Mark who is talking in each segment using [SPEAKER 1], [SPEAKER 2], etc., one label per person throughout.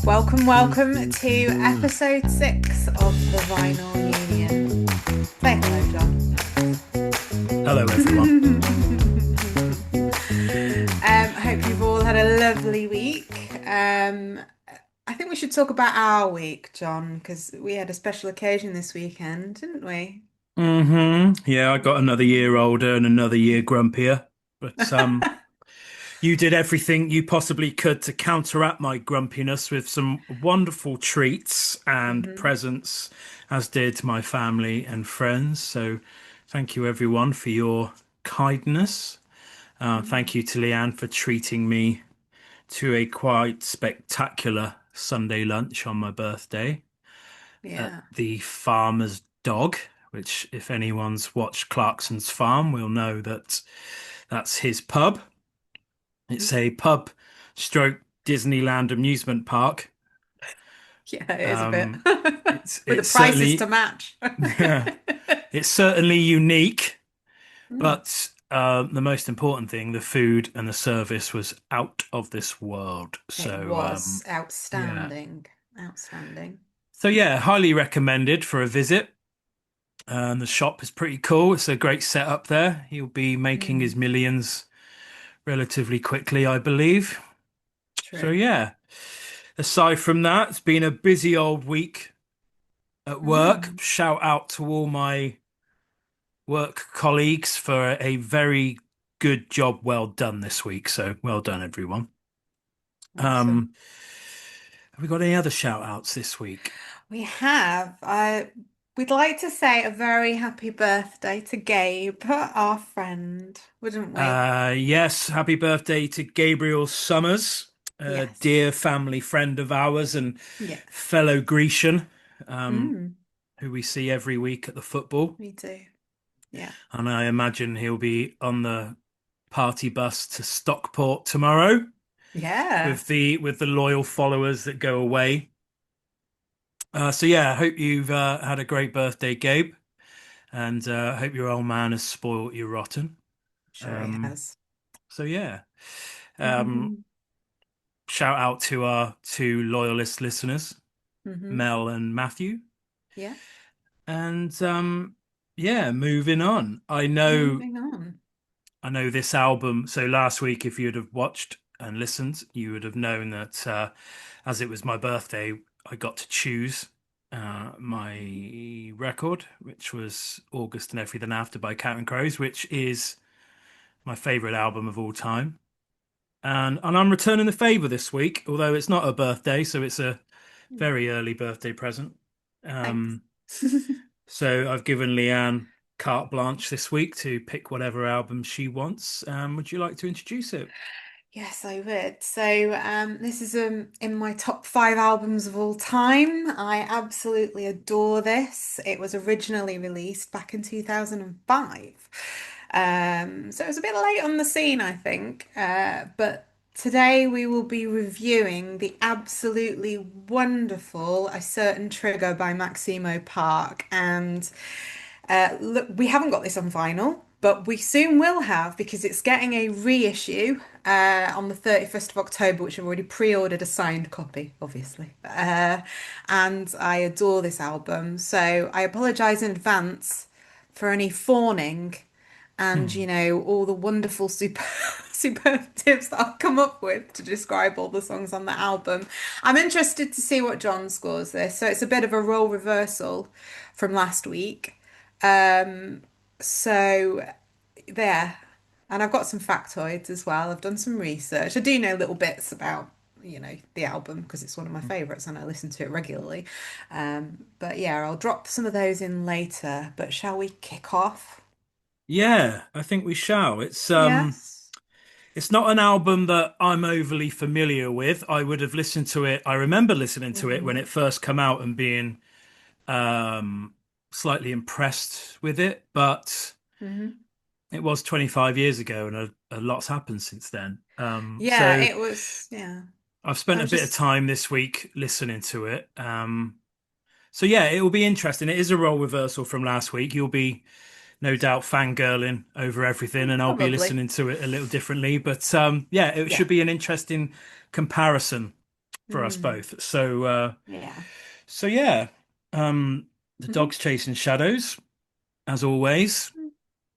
[SPEAKER 1] Welcome to episode 6 of the Vinyl Union. Say hello, John.
[SPEAKER 2] Hello, everyone.
[SPEAKER 1] Hope you've all had a lovely week. I think we should talk about our week, John, because we had a special occasion this weekend, didn't we?
[SPEAKER 2] Yeah, I got another year older and another year grumpier. But you did everything you possibly could to counteract my grumpiness with some wonderful treats and
[SPEAKER 1] hmm
[SPEAKER 2] presents, as did my family and friends. So thank you, everyone, for your kindness. Thank you to Leanne for treating me to a quite spectacular Sunday lunch on my birthday at
[SPEAKER 1] Yeah.
[SPEAKER 2] the Farmer's Dog, which, if anyone's watched Clarkson's Farm, will know that that's his pub. It's a pub stroke Disneyland amusement park.
[SPEAKER 1] Yeah, it is a bit.
[SPEAKER 2] Um, it's
[SPEAKER 1] With the
[SPEAKER 2] it's
[SPEAKER 1] prices to
[SPEAKER 2] certainly
[SPEAKER 1] match.
[SPEAKER 2] yeah, it's certainly unique,
[SPEAKER 1] Mm.
[SPEAKER 2] but the most important thing, the food and the service was out of this world.
[SPEAKER 1] It
[SPEAKER 2] So
[SPEAKER 1] was
[SPEAKER 2] yeah.
[SPEAKER 1] outstanding. Outstanding.
[SPEAKER 2] So yeah, highly recommended for a visit. And the shop is pretty cool. It's a great setup there. He'll be making his
[SPEAKER 1] Mm,
[SPEAKER 2] millions relatively quickly, I believe. So
[SPEAKER 1] true.
[SPEAKER 2] yeah, aside from that, it's been a busy old week at work.
[SPEAKER 1] Mm,
[SPEAKER 2] Shout out to all my work colleagues for a very good job well done this week. So well done, everyone.
[SPEAKER 1] awesome.
[SPEAKER 2] Um, have we got any other shout outs this week?
[SPEAKER 1] We have. We'd like to say a very happy birthday to Gabe, our friend, wouldn't we?
[SPEAKER 2] Yes, happy birthday to Gabriel Summers, a
[SPEAKER 1] Yes.
[SPEAKER 2] dear family friend of ours and
[SPEAKER 1] Yes.
[SPEAKER 2] fellow Grecian, um,
[SPEAKER 1] Mm,
[SPEAKER 2] who we see every week at the football.
[SPEAKER 1] me too. Yeah.
[SPEAKER 2] And I imagine he'll be on the party bus to Stockport tomorrow
[SPEAKER 1] Yeah.
[SPEAKER 2] with the loyal followers that go away. So yeah, I hope you've had a great birthday, Gabe, and I hope your old man has spoiled you rotten.
[SPEAKER 1] Sure he
[SPEAKER 2] Um,
[SPEAKER 1] has.
[SPEAKER 2] so yeah. Um, Shout out to our two loyalist listeners,
[SPEAKER 1] hmm
[SPEAKER 2] Mel and Matthew.
[SPEAKER 1] Yeah.
[SPEAKER 2] And yeah, moving on.
[SPEAKER 1] Moving on.
[SPEAKER 2] I know this album. So last week, if you'd have watched and listened, you would have known that as it was my birthday, I got to choose my record, which was August and Everything After by Counting Crows, which is my favorite album of all time. And I'm returning the favor this week, although it's not a birthday, so it's a very early birthday present.
[SPEAKER 1] Thanks.
[SPEAKER 2] Um, so I've given Leanne carte blanche this week to pick whatever album she wants. Would you like to introduce it?
[SPEAKER 1] Yes, I would. So, this is in my top 5 albums of all time. I absolutely adore this. It was originally released back in 2005. So it was a bit late on the scene, I think. But today we will be reviewing the absolutely wonderful A Certain Trigger by Maximo Park. And look, we haven't got this on vinyl, but we soon will have because it's getting a reissue on the 31st of October, which I've already pre-ordered a signed copy, obviously. And I adore this album, so I apologize in advance for any fawning and,
[SPEAKER 2] Hmm.
[SPEAKER 1] all the wonderful superlatives that I'll come up with to describe all the songs on the album. I'm interested to see what John scores this. So it's a bit of a role reversal from last week. Um, so there. And I've got some factoids as well. I've done some research. I do know little bits about, the album because it's one of my favorites and I listen to it regularly. But yeah, I'll drop some of those in later. But shall we kick off?
[SPEAKER 2] Yeah, I think we shall.
[SPEAKER 1] Yes.
[SPEAKER 2] It's not an album that I'm overly familiar with. I would have listened to it. I remember listening to it when
[SPEAKER 1] Mm,
[SPEAKER 2] it first came out and being um slightly impressed with it, but
[SPEAKER 1] hmm
[SPEAKER 2] it was 25 years ago and a lot's happened since then.
[SPEAKER 1] Yeah,
[SPEAKER 2] So
[SPEAKER 1] it was. Yeah.
[SPEAKER 2] I've spent
[SPEAKER 1] I
[SPEAKER 2] a
[SPEAKER 1] was
[SPEAKER 2] bit of
[SPEAKER 1] just.
[SPEAKER 2] time this week listening to it. So yeah, it will be interesting. It is a role reversal from last week. You'll be no doubt fangirling over everything, and I'll be
[SPEAKER 1] Probably.
[SPEAKER 2] listening to it a little differently. But yeah, it
[SPEAKER 1] Yeah.
[SPEAKER 2] should be an interesting comparison for us
[SPEAKER 1] Mm.
[SPEAKER 2] both.
[SPEAKER 1] Yeah.
[SPEAKER 2] So yeah, um, the
[SPEAKER 1] Hmm.
[SPEAKER 2] dog's chasing shadows as always.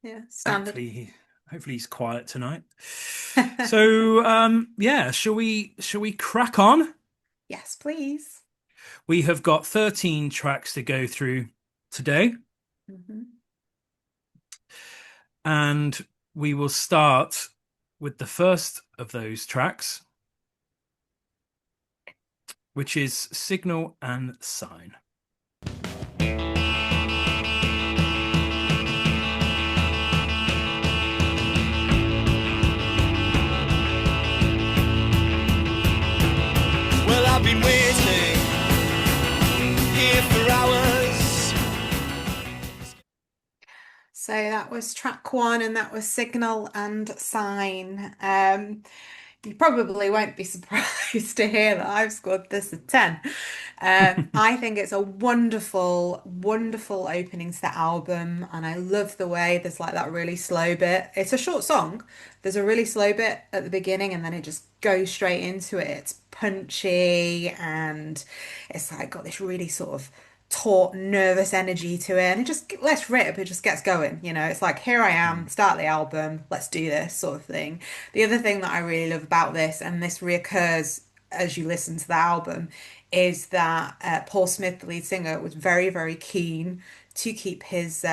[SPEAKER 1] Yeah. Standard.
[SPEAKER 2] Hopefully, hopefully he's quiet tonight. So yeah, shall we crack on?
[SPEAKER 1] Yes, please.
[SPEAKER 2] We have got 13 tracks to go through today,
[SPEAKER 1] Hmm.
[SPEAKER 2] and we will start with the first of those tracks, which is Signal and Sign.
[SPEAKER 3] Well, I've been waiting here for hours.
[SPEAKER 1] So that was track one, and that was Signal and Sign. You probably won't be surprised to hear that I've scored this a 10. I think it's a wonderful, wonderful opening to the album, and I love the way there's like that really slow bit. It's a short song. There's a really slow bit at the beginning, and then it just goes straight into it. It's punchy, and it's like got this really sort of taut, nervous energy to it, and it just let's rip. It just gets going. It's like here I am,
[SPEAKER 2] Mm.
[SPEAKER 1] start the album, let's do this sort of thing. The other thing that I really love about this, and this reoccurs as you listen to the album, is that Paul Smith, the lead singer, was very, very keen to keep his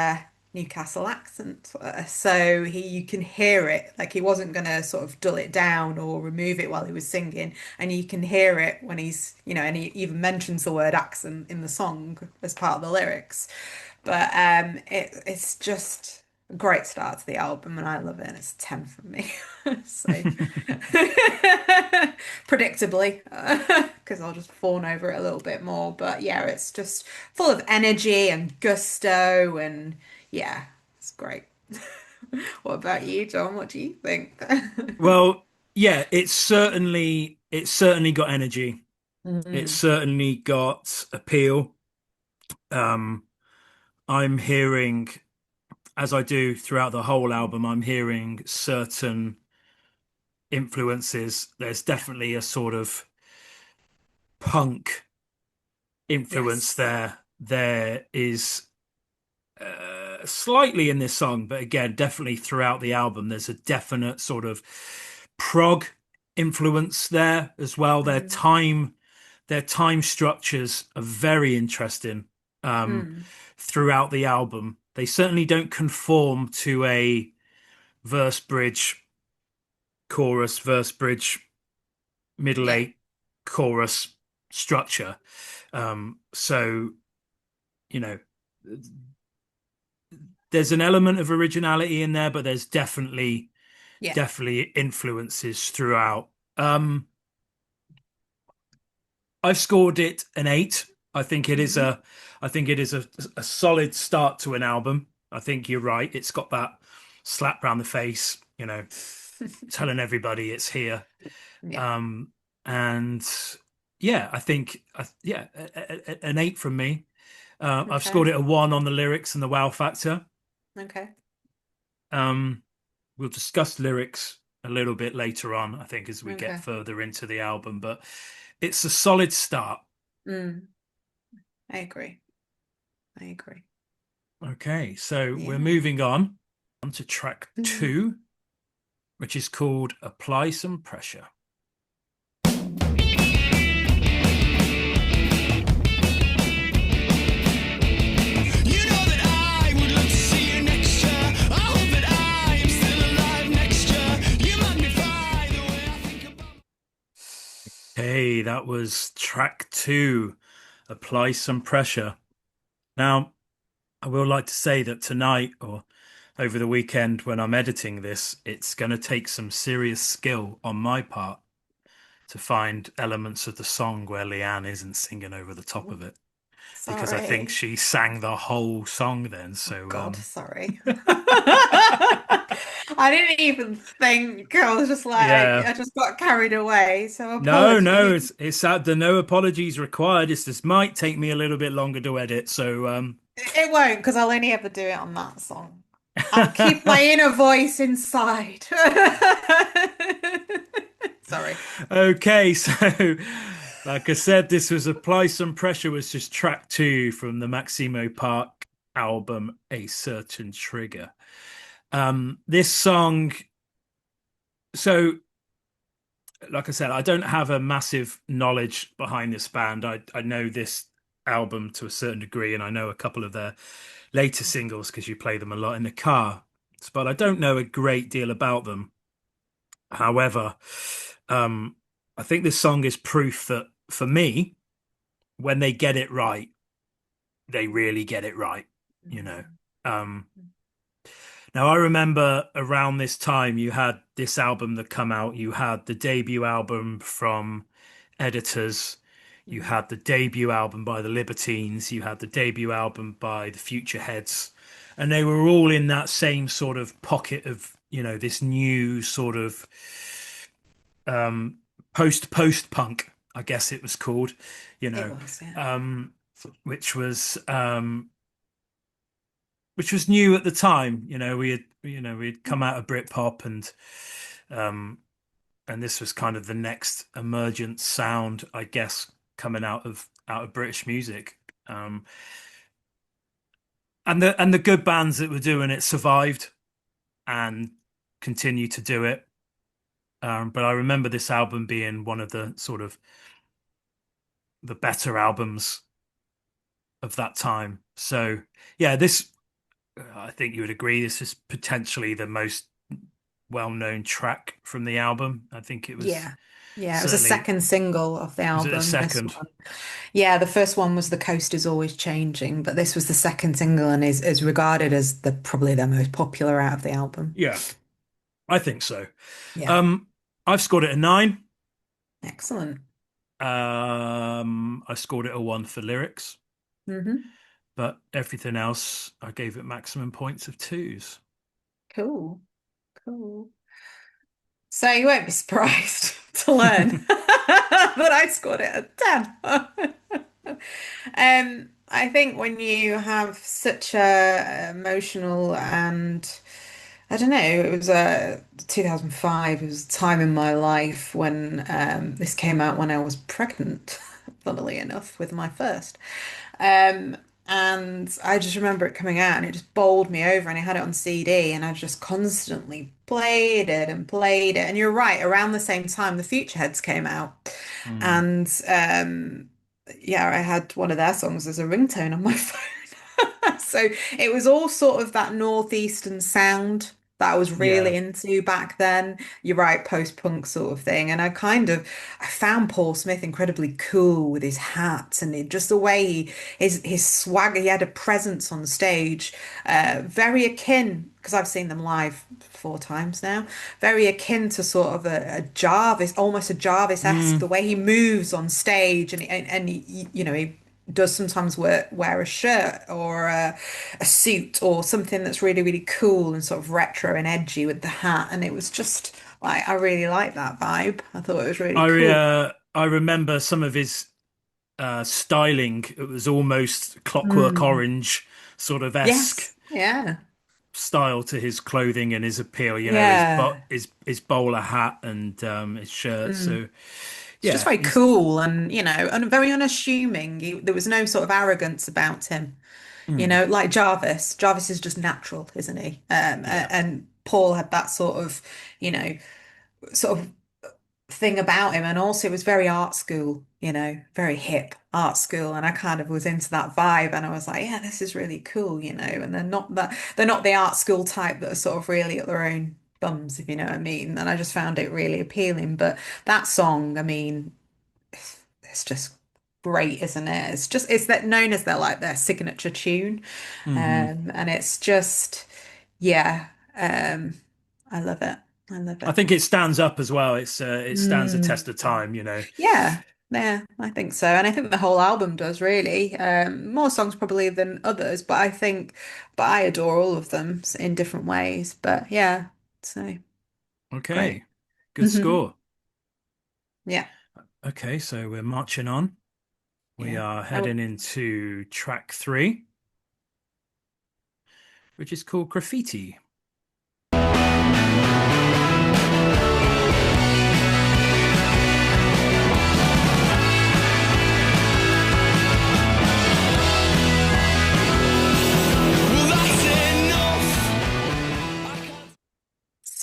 [SPEAKER 1] Newcastle accent. So you can hear it, like he wasn't going to sort of dull it down or remove it while he was singing. And you can hear it when and he even mentions the word accent in the song as part of the lyrics. But it's just a great start to the album, and I love it. And it's a 10 from me. So predictably, because I'll just fawn over it a little bit more. But yeah, it's just full of energy and gusto, and yeah, it's great. What about you, John? What do you think?
[SPEAKER 2] Well, yeah, it's certainly got energy. It's
[SPEAKER 1] Mm.
[SPEAKER 2] certainly got appeal. Um, I'm hearing, as I do throughout the whole album, I'm hearing certain influences. There's
[SPEAKER 1] Yeah.
[SPEAKER 2] definitely a sort of punk influence
[SPEAKER 1] Yes.
[SPEAKER 2] there. There is slightly in this song, but again, definitely throughout the album, there's a definite sort of prog influence there as well.
[SPEAKER 1] Mm.
[SPEAKER 2] Their time structures are very interesting
[SPEAKER 1] Mm.
[SPEAKER 2] throughout the album. They certainly don't conform to a verse bridge chorus, verse bridge middle
[SPEAKER 1] Yeah.
[SPEAKER 2] eight chorus structure. So you know, there's an element of originality in there, but there's definitely
[SPEAKER 1] Yeah.
[SPEAKER 2] definitely influences throughout. Um, I've scored it an 8. I think it is
[SPEAKER 1] Hmm.
[SPEAKER 2] a I think it is a solid start to an album. I think you're right. It's got that slap round the face, telling everybody it's here.
[SPEAKER 1] Yeah.
[SPEAKER 2] Um, and yeah, I think yeah, an 8 from me. I've
[SPEAKER 1] Okay.
[SPEAKER 2] scored it a 1 on the lyrics and the wow factor.
[SPEAKER 1] Okay.
[SPEAKER 2] Um, we'll discuss lyrics a little bit later on, I think, as we get
[SPEAKER 1] Okay.
[SPEAKER 2] further into the album, but it's a solid start.
[SPEAKER 1] Mm. I agree. I agree.
[SPEAKER 2] Okay, so we're
[SPEAKER 1] Yeah.
[SPEAKER 2] moving on to track
[SPEAKER 1] Mhm.
[SPEAKER 2] two, which is called Apply Some Pressure.
[SPEAKER 3] You know that I would love to see you next year. I hope that I am still alive next year. You magnify the way I think about.
[SPEAKER 2] Hey, that was track two, Apply Some Pressure. Now, I will like to say that tonight or over the weekend when I'm editing this, it's going to take some serious skill on my part to find elements of the song where Leanne isn't singing over the top of it because I think
[SPEAKER 1] Sorry.
[SPEAKER 2] she sang the whole song then.
[SPEAKER 1] Oh
[SPEAKER 2] So,
[SPEAKER 1] God, sorry. I didn't even think. I was just like,
[SPEAKER 2] yeah.
[SPEAKER 1] I just got carried away. So
[SPEAKER 2] No, no,
[SPEAKER 1] apologies.
[SPEAKER 2] it's the no apologies required. It's this might take me a little bit longer to edit. So,
[SPEAKER 1] It won't, because I'll only ever do it on that song. I'll keep my inner voice inside. Sorry.
[SPEAKER 2] Okay, so like I said, this was Apply Some Pressure was just track two from the Maximo Park album, A Certain Trigger. This song, so like I said, I don't have a massive knowledge behind this band. I know this album to a certain degree, and I know a couple of their later singles because you play them a lot in the car. But I don't know a great deal about them. However, um, I think this song is proof that for me, when they get it right, they really get it right, you know. Um, Now I remember around this time you had this album that come out, you had the debut album from Editors, you had the debut album by the Libertines, you had the debut album by the Future Heads, and they were all in that same sort of pocket of, this new sort of um post punk, I guess it was called, you
[SPEAKER 1] It
[SPEAKER 2] know,
[SPEAKER 1] was, yeah.
[SPEAKER 2] um which was um which was new at the time. We had come out of Britpop um and this was kind of the next emergent sound, I guess, coming out of British music. Um and the good bands that were doing it survived and continue to do it. But I remember this album being one of the sort of the better albums of that time. So yeah, this I think you would agree this is potentially the most well-known track from the album. I think it was
[SPEAKER 1] Yeah. Yeah, it was a
[SPEAKER 2] certainly,
[SPEAKER 1] second single of the
[SPEAKER 2] was it a
[SPEAKER 1] album, this
[SPEAKER 2] second?
[SPEAKER 1] one. Yeah, the first one was The Coast Is Always Changing, but this was the second single and is regarded as the probably the most popular out of the album.
[SPEAKER 2] Yeah, I think so.
[SPEAKER 1] Yeah.
[SPEAKER 2] Um, I've scored it a 9.
[SPEAKER 1] Excellent.
[SPEAKER 2] I scored it a 1 for lyrics,
[SPEAKER 1] Hmm.
[SPEAKER 2] but everything else I gave it maximum points of 2s.
[SPEAKER 1] Cool. Cool. So you won't be surprised to learn that I scored it a 10. I think when you have such a emotional and I don't know, it was 2005. It was a time in my life when this came out when I was pregnant, funnily enough, with my first. Um, and I just remember it coming out and it just bowled me over and I had it on CD and I just constantly played it and played it. And you're right, around the same time the Future Heads came out.
[SPEAKER 2] Mm.
[SPEAKER 1] And yeah, I had one of their songs as a ringtone on my phone. So it was all sort of that northeastern sound that I was
[SPEAKER 2] Yeah.
[SPEAKER 1] really into back then. You're right, post-punk sort of thing. And I found Paul Smith incredibly cool with his hat and just the way his swagger, he had a presence on stage, very akin, because I've seen them live 4 times now, very akin to sort of a Jarvis, almost a Jarvis-esque,
[SPEAKER 2] Mm.
[SPEAKER 1] the way he moves on stage and he does sometimes wear a shirt or a suit or something that's really, really cool and sort of retro and edgy with the hat. And it was just like, I really like that vibe. I thought it was really cool.
[SPEAKER 2] I remember some of his styling. It was almost Clockwork
[SPEAKER 1] Mm.
[SPEAKER 2] Orange sort of esque
[SPEAKER 1] Yes. Yeah.
[SPEAKER 2] style to his clothing and his appeal.
[SPEAKER 1] Yeah.
[SPEAKER 2] His bowler hat and his shirt.
[SPEAKER 1] Mm.
[SPEAKER 2] So
[SPEAKER 1] It's just
[SPEAKER 2] yeah,
[SPEAKER 1] very
[SPEAKER 2] he's
[SPEAKER 1] cool and, and very unassuming. There was no sort of arrogance about him.
[SPEAKER 2] mm,
[SPEAKER 1] Like Jarvis. Jarvis is just natural, isn't he?
[SPEAKER 2] yeah.
[SPEAKER 1] And Paul had that you know, sort of thing about him. And also it was very art school, very hip art school. And I kind of was into that vibe. And I was like, yeah, this is really cool, And they're not the art school type that are sort of really at their own bums, if you know what I mean. And I just found it really appealing. But that song, I mean, it's just great, isn't it? It's that known as their signature tune.
[SPEAKER 2] Hmm.
[SPEAKER 1] And it's just, yeah, um, I love it. I love
[SPEAKER 2] I
[SPEAKER 1] it.
[SPEAKER 2] think it stands up as well. It stands the
[SPEAKER 1] Mm.
[SPEAKER 2] test of time.
[SPEAKER 1] Yeah, yeah, I think so. And I think the whole album does really. More songs probably than others, but I adore all of them in different ways. But yeah, so great.
[SPEAKER 2] Okay, good
[SPEAKER 1] Hmm.
[SPEAKER 2] score.
[SPEAKER 1] Yeah.
[SPEAKER 2] Okay, so we're marching on. We
[SPEAKER 1] Yeah.
[SPEAKER 2] are
[SPEAKER 1] Oh,
[SPEAKER 2] heading into track 3, which is called Graffiti.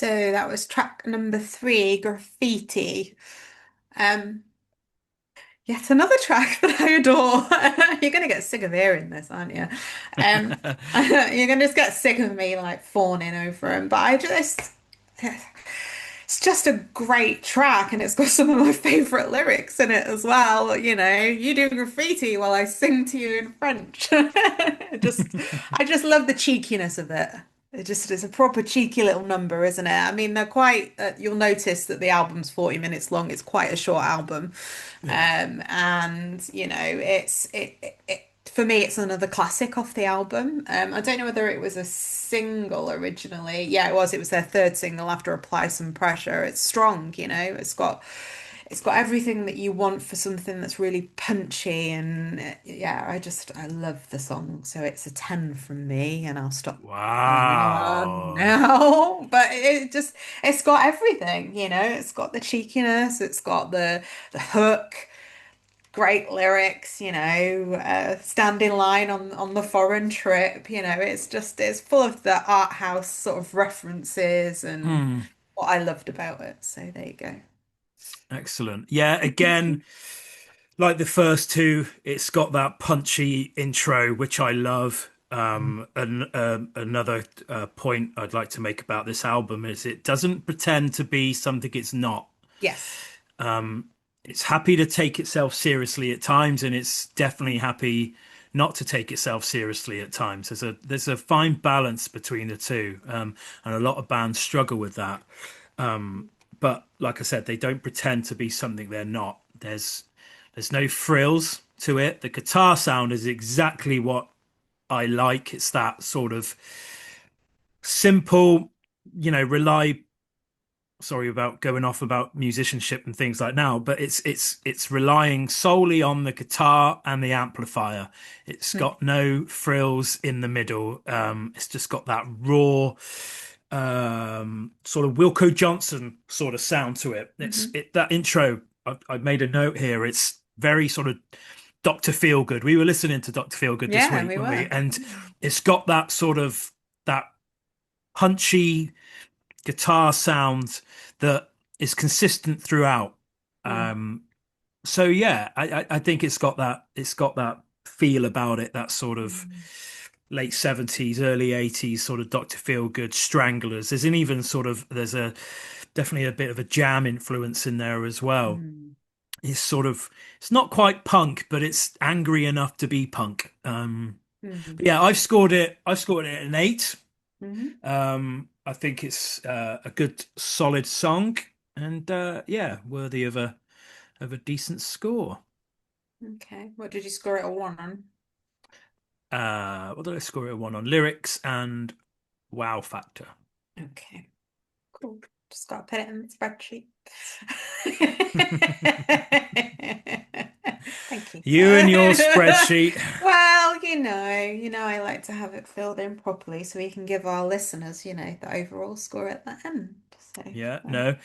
[SPEAKER 1] So that was track number three, Graffiti. Um, Yet another track that I adore. You're gonna get sick of hearing this, aren't you? Um, you're gonna just get sick of me like fawning over him. But it's just a great track, and it's got some of my favorite lyrics in it as well. You know, you do graffiti while I sing to you in French. I just love the cheekiness of it. It's a proper cheeky little number, isn't it? I mean, they're quite, you'll notice that the album's 40 minutes long. It's quite a short album.
[SPEAKER 2] Yeah.
[SPEAKER 1] And you know, for me, it's another classic off the album. I don't know whether it was a single originally. Yeah, it was. It was their third single after Apply Some Pressure. It's strong, you know. It's got everything that you want for something that's really punchy and yeah, I love the song. So it's a 10 from me and I'll stop
[SPEAKER 2] Wow.
[SPEAKER 1] now. But it's got everything, you know. It's got the cheekiness, it's got the hook, great lyrics, you know, standing line on the foreign trip, you know. It's full of the art house sort of references and
[SPEAKER 2] Hmm.
[SPEAKER 1] what I loved about it. So there you go.
[SPEAKER 2] Excellent. Yeah, again, like the first two, it's got that punchy intro, which I love. And another point I'd like to make about this album is it doesn't pretend to be something it's not.
[SPEAKER 1] Yes.
[SPEAKER 2] It's happy to take itself seriously at times, and it's definitely happy not to take itself seriously at times. There's a fine balance between the two, and a lot of bands struggle with that. But like I said, they don't pretend to be something they're not. There's no frills to it. The guitar sound is exactly what I like. It's that sort of simple, rely. Sorry about going off about musicianship and things like now, but it's relying solely on the guitar and the amplifier. It's
[SPEAKER 1] Mm,
[SPEAKER 2] got no frills in the middle. It's just got that raw, sort of Wilco Johnson sort of sound to it.
[SPEAKER 1] mhm.
[SPEAKER 2] That intro. I've made a note here. It's very sort of Dr. Feelgood. We were listening to Dr. Feelgood this
[SPEAKER 1] Yeah,
[SPEAKER 2] week,
[SPEAKER 1] we
[SPEAKER 2] weren't we?
[SPEAKER 1] were.
[SPEAKER 2] And it's got that sort of that punchy guitar sound that is consistent throughout.
[SPEAKER 1] Mm,
[SPEAKER 2] So yeah, I think it's got that feel about it, that sort of
[SPEAKER 1] mm,
[SPEAKER 2] late 70s, early 80s sort of Dr. Feelgood Stranglers. There's a definitely a bit of a jam influence in there as well.
[SPEAKER 1] mm,
[SPEAKER 2] It's not quite punk, but it's angry enough to be punk.
[SPEAKER 1] mm,
[SPEAKER 2] But yeah, I've scored it an 8.
[SPEAKER 1] mhm.
[SPEAKER 2] I think it's a good, solid song, and yeah, worthy of a decent score.
[SPEAKER 1] Okay. What did you score it a one on?
[SPEAKER 2] What did I score it a 1 on? Lyrics and wow factor.
[SPEAKER 1] Okay. Cool. Just gotta put it in the spreadsheet. Thank you.
[SPEAKER 2] You and your spreadsheet.
[SPEAKER 1] Well, I like to have it filled in properly so we can give our listeners, the overall score at the end. So,
[SPEAKER 2] Yeah,
[SPEAKER 1] um,
[SPEAKER 2] no,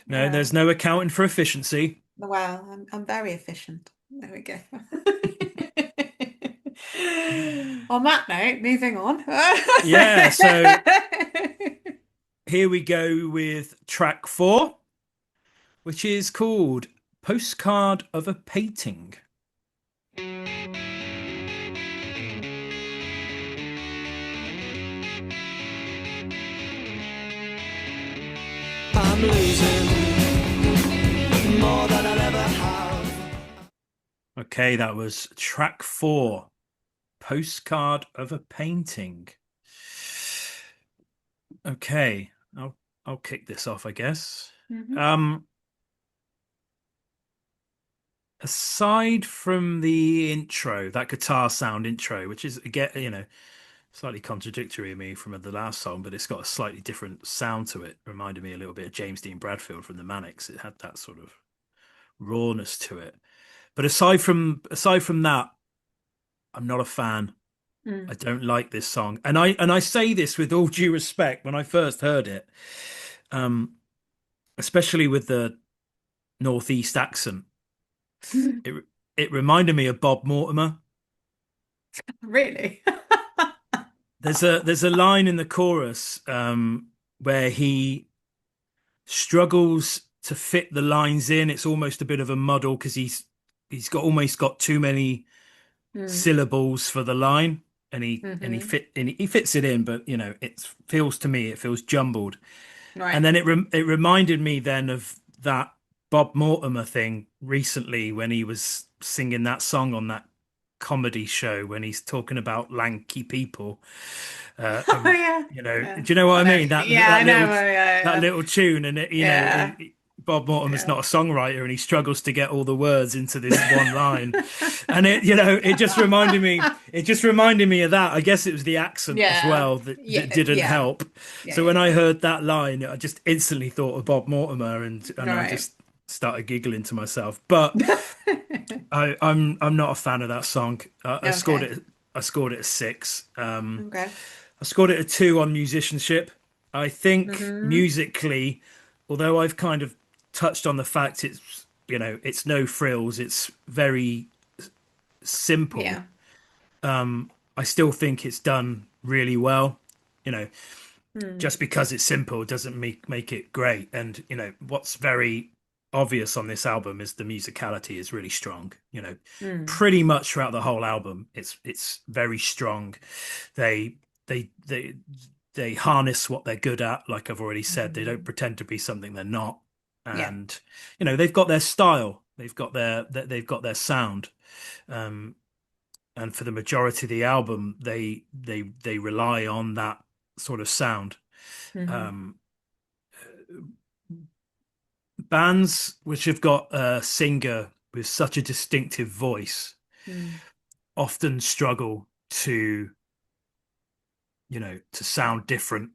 [SPEAKER 1] yeah.
[SPEAKER 2] there's no accounting for efficiency.
[SPEAKER 1] Well, I'm very efficient. There we go. On that note, moving on.
[SPEAKER 2] Yeah, so here we go with track 4, which is called Postcard of a Painting.
[SPEAKER 3] I'm losing more than I'll ever have.
[SPEAKER 2] Okay, that was track 4, Postcard of a Painting. Okay, I'll kick this off, I guess.
[SPEAKER 1] Mhm.
[SPEAKER 2] Um, Aside from the intro, that guitar sound intro, which is again, slightly contradictory of me from the last song, but it's got a slightly different sound to it. Reminded me a little bit of James Dean Bradfield from the Manics. It had that sort of rawness to it. But aside from that, I'm not a fan. I
[SPEAKER 1] Mm.
[SPEAKER 2] don't like this song, and I say this with all due respect. When I first heard it, um, especially with the northeast accent, it it reminded me of Bob Mortimer.
[SPEAKER 1] Really?
[SPEAKER 2] There's a line in the chorus where he struggles to fit the lines in. It's almost a bit of a muddle because he's got almost got too many
[SPEAKER 1] Mm.
[SPEAKER 2] syllables for the line,
[SPEAKER 1] Hmm.
[SPEAKER 2] and he fits it in, but it feels to me it feels jumbled. And
[SPEAKER 1] Right.
[SPEAKER 2] then it reminded me then of that Bob Mortimer thing recently when he was singing that song on that comedy show when he's talking about lanky people.
[SPEAKER 1] Oh
[SPEAKER 2] And
[SPEAKER 1] yeah.
[SPEAKER 2] do
[SPEAKER 1] Yeah.
[SPEAKER 2] you know what
[SPEAKER 1] I
[SPEAKER 2] I
[SPEAKER 1] know.
[SPEAKER 2] mean?
[SPEAKER 1] Yeah, I know. Yeah,
[SPEAKER 2] That
[SPEAKER 1] yeah.
[SPEAKER 2] little tune, and
[SPEAKER 1] Yeah.
[SPEAKER 2] Bob Mortimer's
[SPEAKER 1] Yeah.
[SPEAKER 2] not a songwriter, and he struggles to get all the words into this one line, and it just reminded me of that. I guess it was the accent as
[SPEAKER 1] Yeah.
[SPEAKER 2] well that
[SPEAKER 1] Yeah.
[SPEAKER 2] didn't
[SPEAKER 1] Yeah.
[SPEAKER 2] help.
[SPEAKER 1] Yeah.
[SPEAKER 2] So when
[SPEAKER 1] Yeah.
[SPEAKER 2] I
[SPEAKER 1] Yeah.
[SPEAKER 2] heard that line, I just instantly thought of Bob Mortimer, and I
[SPEAKER 1] Right.
[SPEAKER 2] just started giggling to myself. But I'm not a fan of that song.
[SPEAKER 1] Okay.
[SPEAKER 2] I scored it a 6.
[SPEAKER 1] Okay.
[SPEAKER 2] I scored it a 2 on musicianship. I think
[SPEAKER 1] Hmm.
[SPEAKER 2] musically, although I've kind of touched on the fact it's no frills, it's very simple.
[SPEAKER 1] Yeah.
[SPEAKER 2] I still think it's done really well. You know,
[SPEAKER 1] Hmm.
[SPEAKER 2] just because it's simple doesn't make it great. And what's very obvious on this album is the musicality is really strong.
[SPEAKER 1] Hmm.
[SPEAKER 2] Pretty much throughout the whole album, it's very strong. They they they they harness what they're good at. Like I've already said, they don't
[SPEAKER 1] Hmm.
[SPEAKER 2] pretend to be something they're not.
[SPEAKER 1] Yeah.
[SPEAKER 2] And they've got their style. They've got their sound. Um, and for the majority of the album, they rely on that sort of sound.
[SPEAKER 1] Hmm.
[SPEAKER 2] Um, Bands which have got a singer with such a distinctive voice
[SPEAKER 1] Hmm.
[SPEAKER 2] often struggle to sound different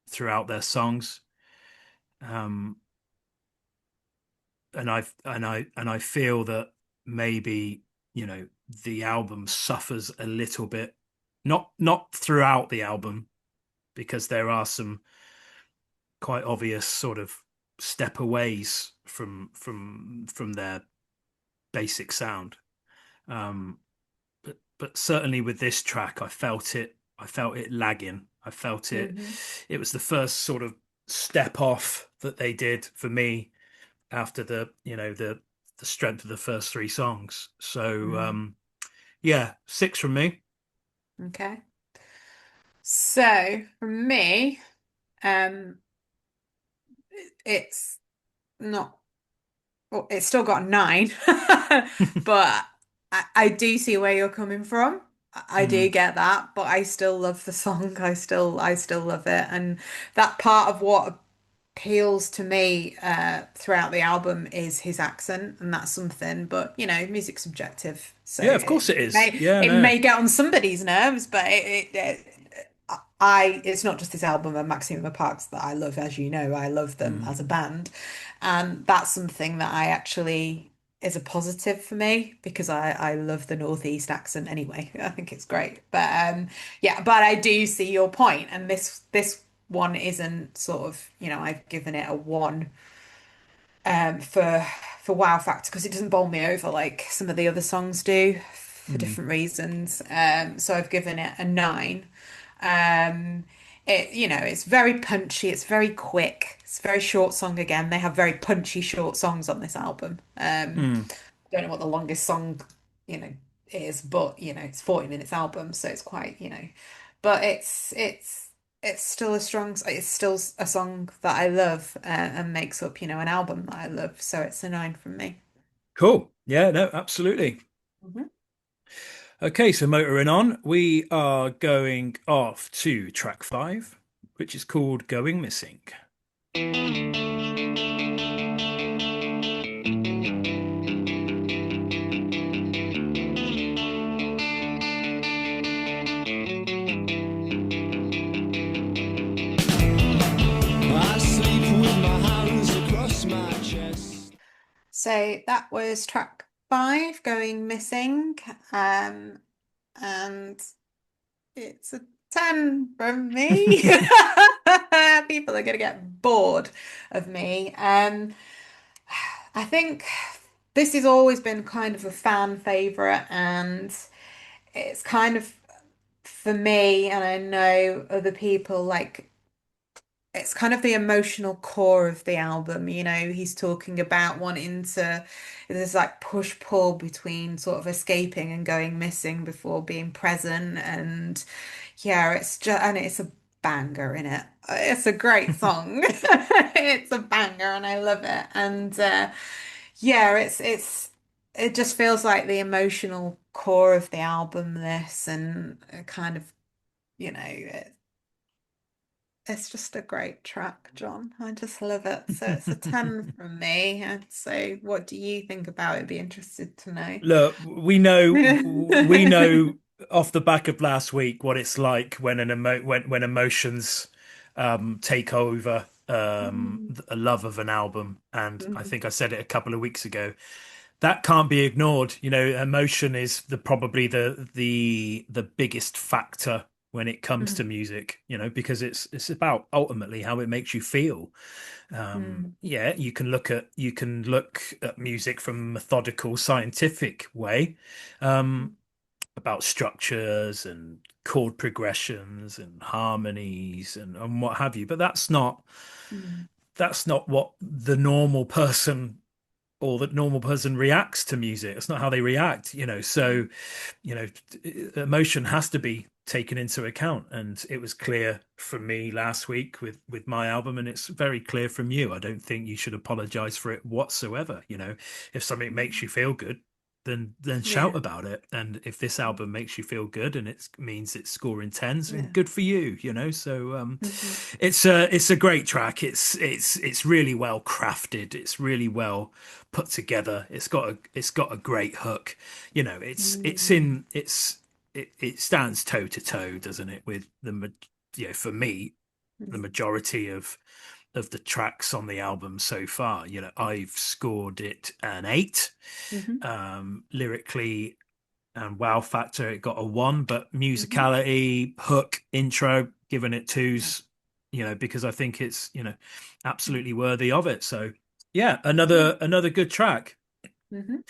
[SPEAKER 2] throughout their songs. Um, and I feel that maybe, the album suffers a little bit, not throughout the album, because there are some quite obvious sort of step aways from their basic sound. Um, but certainly with this track, I felt it lagging. I felt it.
[SPEAKER 1] Hmm.
[SPEAKER 2] It was the first sort of step off that they did for me after the strength of the first three songs. So
[SPEAKER 1] Hmm.
[SPEAKER 2] yeah, 6 from me.
[SPEAKER 1] Okay. So for me, um, it's not. Well, it's still got 9, but I do see where you're coming from. I do
[SPEAKER 2] Mm,
[SPEAKER 1] get that, but I still love the song. I still love it, and that part of what appeals to me throughout the album is his accent, and that's something. But music's subjective, so
[SPEAKER 2] yeah, of course it
[SPEAKER 1] it
[SPEAKER 2] is.
[SPEAKER 1] may
[SPEAKER 2] Yeah,
[SPEAKER 1] it
[SPEAKER 2] no.
[SPEAKER 1] may get on somebody's nerves, but it's not just this album and Maximo Parks that I love, as you know, I love them
[SPEAKER 2] Mm,
[SPEAKER 1] as a band. And that's something that I actually is a positive for me because I love the Northeast accent anyway. I think it's great. But yeah, but I do see your point, and this one isn't sort of, I've given it a 1 for wow factor because it doesn't bowl me over like some of the other songs do for
[SPEAKER 2] mm,
[SPEAKER 1] different reasons. So I've given it a 9. It's very punchy, it's very quick, it's a very short song again. They have very punchy short songs on this album.
[SPEAKER 2] mm.
[SPEAKER 1] Don't know what the longest song, you know, is, but it's 40 minutes album, so it's quite, but it's still it's still a song that I love and makes up, an album that I love. So it's a 9 from me.
[SPEAKER 2] Cool. Yeah, no, absolutely.
[SPEAKER 1] Mhm.
[SPEAKER 2] Okay, so motoring on, we are going off to track 5, which is called Going Missing.
[SPEAKER 3] I sleep with my hands across my chest.
[SPEAKER 1] So that was track 5, Going Missing. Um, and it's a 10 from me. People are gonna get bored of me. I think this has always been kind of a fan favorite, and it's kind of for me, and I know other people like it's kind of the emotional core of the album. You know, he's talking about wanting to, there's like push pull between sort of escaping and going missing before being present. And yeah, it's just, and it's a banger in it. It's a great song. It's a banger and I love it. And yeah, it just feels like the emotional core of the album, this, and kind of, you know, it's just a great track, John. I just love it. So it's a 10 from me. And so what do you think about it? Be interested to know.
[SPEAKER 2] Look, we know off the back of last week what it's like when when emotions take over a love of an album. And I
[SPEAKER 1] Mhm,
[SPEAKER 2] think I said it a couple of weeks ago. That can't be ignored. You know, emotion is probably the biggest factor when it comes to
[SPEAKER 1] mhm,
[SPEAKER 2] music, you know, because it's about ultimately how it makes you feel.
[SPEAKER 1] mhm,
[SPEAKER 2] Yeah, you can look at music from a methodical, scientific way, um, about structures and chord progressions and harmonies and what have you. But
[SPEAKER 1] mhm,
[SPEAKER 2] that's not what the normal person or that normal person reacts to music. It's not how they react, you know. So, you know, emotion has to be taken into account, and it was clear from me last week with my album, and it's very clear from you. I don't think you should apologize for it whatsoever. You know, if something makes you
[SPEAKER 1] mhm.
[SPEAKER 2] feel good, then shout
[SPEAKER 1] Yeah.
[SPEAKER 2] about it. And if this album makes you feel good and it means it's scoring tens, then
[SPEAKER 1] Yeah.
[SPEAKER 2] good for you. You know, so
[SPEAKER 1] Mhm,
[SPEAKER 2] it's a great track. It's really well crafted. It's really well put together. It's got a great hook. You know,
[SPEAKER 1] mhm.
[SPEAKER 2] it stands toe to toe, doesn't it? With you know, for me, the
[SPEAKER 1] Mhm,
[SPEAKER 2] majority of the tracks on the album so far. You know, I've scored it an 8.
[SPEAKER 1] mhm,
[SPEAKER 2] Lyrically and wow factor, it got a 1, but
[SPEAKER 1] mhm.
[SPEAKER 2] musicality, hook, intro, given it
[SPEAKER 1] Yeah.
[SPEAKER 2] twos. You know, because I think it's, you know,
[SPEAKER 1] Mhm,
[SPEAKER 2] absolutely worthy of it. So yeah,
[SPEAKER 1] yeah.
[SPEAKER 2] another good track.
[SPEAKER 1] Mhm.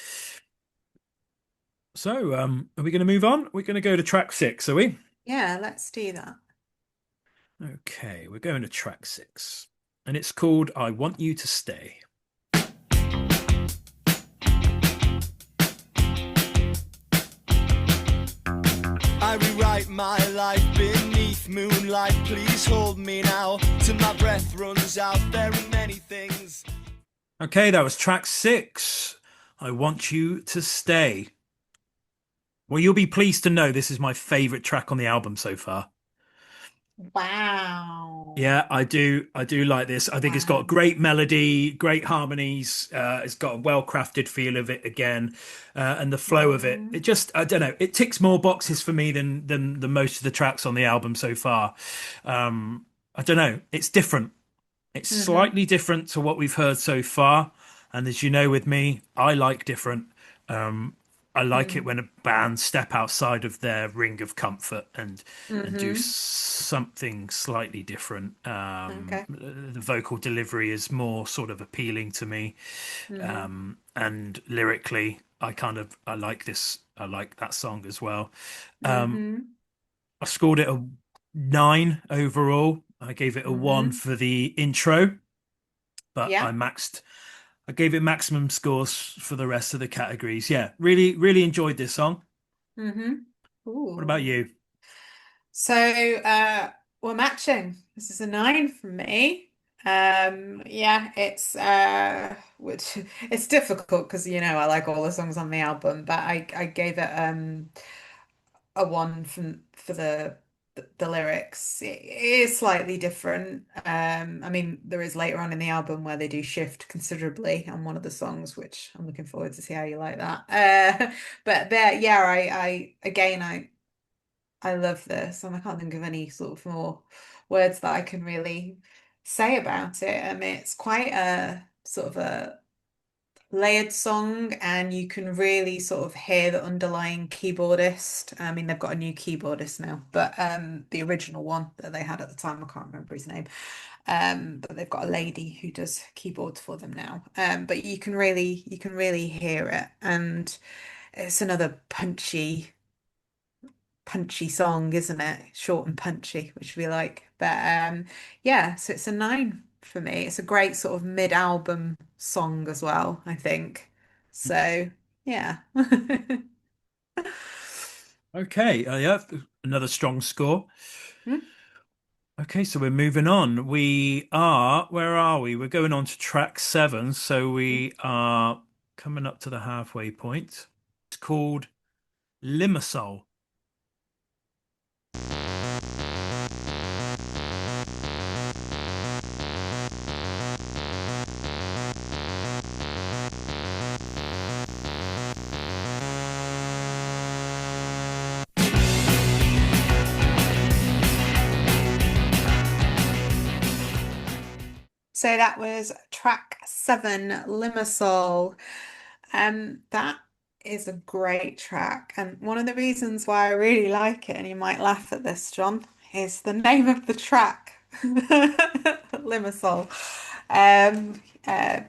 [SPEAKER 2] So, are we going to move on? We're going to go to track 6, are we?
[SPEAKER 1] Yeah, let's do that.
[SPEAKER 2] Okay, we're going to track 6, and it's called "I Want You to Stay."
[SPEAKER 3] I rewrite my life beneath moonlight. Please hold me now till my breath runs out. There are many things.
[SPEAKER 2] Okay, that was track 6. "I Want You to Stay." Well, you'll be pleased to know this is my favorite track on the album so far.
[SPEAKER 1] Wow.
[SPEAKER 2] Yeah, I do. I do like this. I think it's got a
[SPEAKER 1] Wow.
[SPEAKER 2] great melody, great harmonies. It's got a well-crafted feel of it again, and the flow of it. It
[SPEAKER 1] Mhm,
[SPEAKER 2] just, I don't know. It ticks more boxes for me than the most of the tracks on the album so far. I don't know. It's different. It's
[SPEAKER 1] mhm,
[SPEAKER 2] slightly different to what we've heard so far. And as you know, with me, I like different. I like it
[SPEAKER 1] mhm,
[SPEAKER 2] when a band step outside of their ring of comfort and do
[SPEAKER 1] mhm.
[SPEAKER 2] something slightly different.
[SPEAKER 1] Okay.
[SPEAKER 2] The vocal delivery is more sort of appealing to me,
[SPEAKER 1] Mhm,
[SPEAKER 2] and lyrically, I like this. I like that song as well.
[SPEAKER 1] mhm.
[SPEAKER 2] I scored it a 9 overall. I gave it a 1
[SPEAKER 1] Mhm.
[SPEAKER 2] for the intro, but
[SPEAKER 1] Yeah.
[SPEAKER 2] I gave it maximum scores for the rest of the categories. Yeah, really enjoyed this song.
[SPEAKER 1] Mhm.
[SPEAKER 2] What about
[SPEAKER 1] Ooh.
[SPEAKER 2] you?
[SPEAKER 1] So we're matching. This is a 9 from me. Yeah, it's which it's difficult because you know I like all the songs on the album, but I gave it a 1 for the lyrics. It is slightly different. I mean, there is later on in the album where they do shift considerably on one of the songs, which I'm looking forward to see how you like that. But there, yeah, I again, I love this, and I can't think of any sort of more words that I can really say about it. I mean, it's quite a sort of a layered song, and you can really sort of hear the underlying keyboardist. I mean, they've got a new keyboardist now, but the original one that they had at the time, I can't remember his name. But they've got a lady who does keyboards for them now. But you can really hear it, and it's another punchy punchy song, isn't it? Short and punchy, which we like. But yeah, so it's a nine for me. It's a great sort of mid-album song as well, I think. So yeah.
[SPEAKER 2] Okay, yeah, another strong score. Okay, so we're moving on. Where are we? We're going on to track seven, so we are coming up to the halfway point. It's called Limassol.
[SPEAKER 1] So that was track seven, Limassol. That is a great track. And one of the reasons why I really like it, and you might laugh at this, John, is the name of the track, Limassol.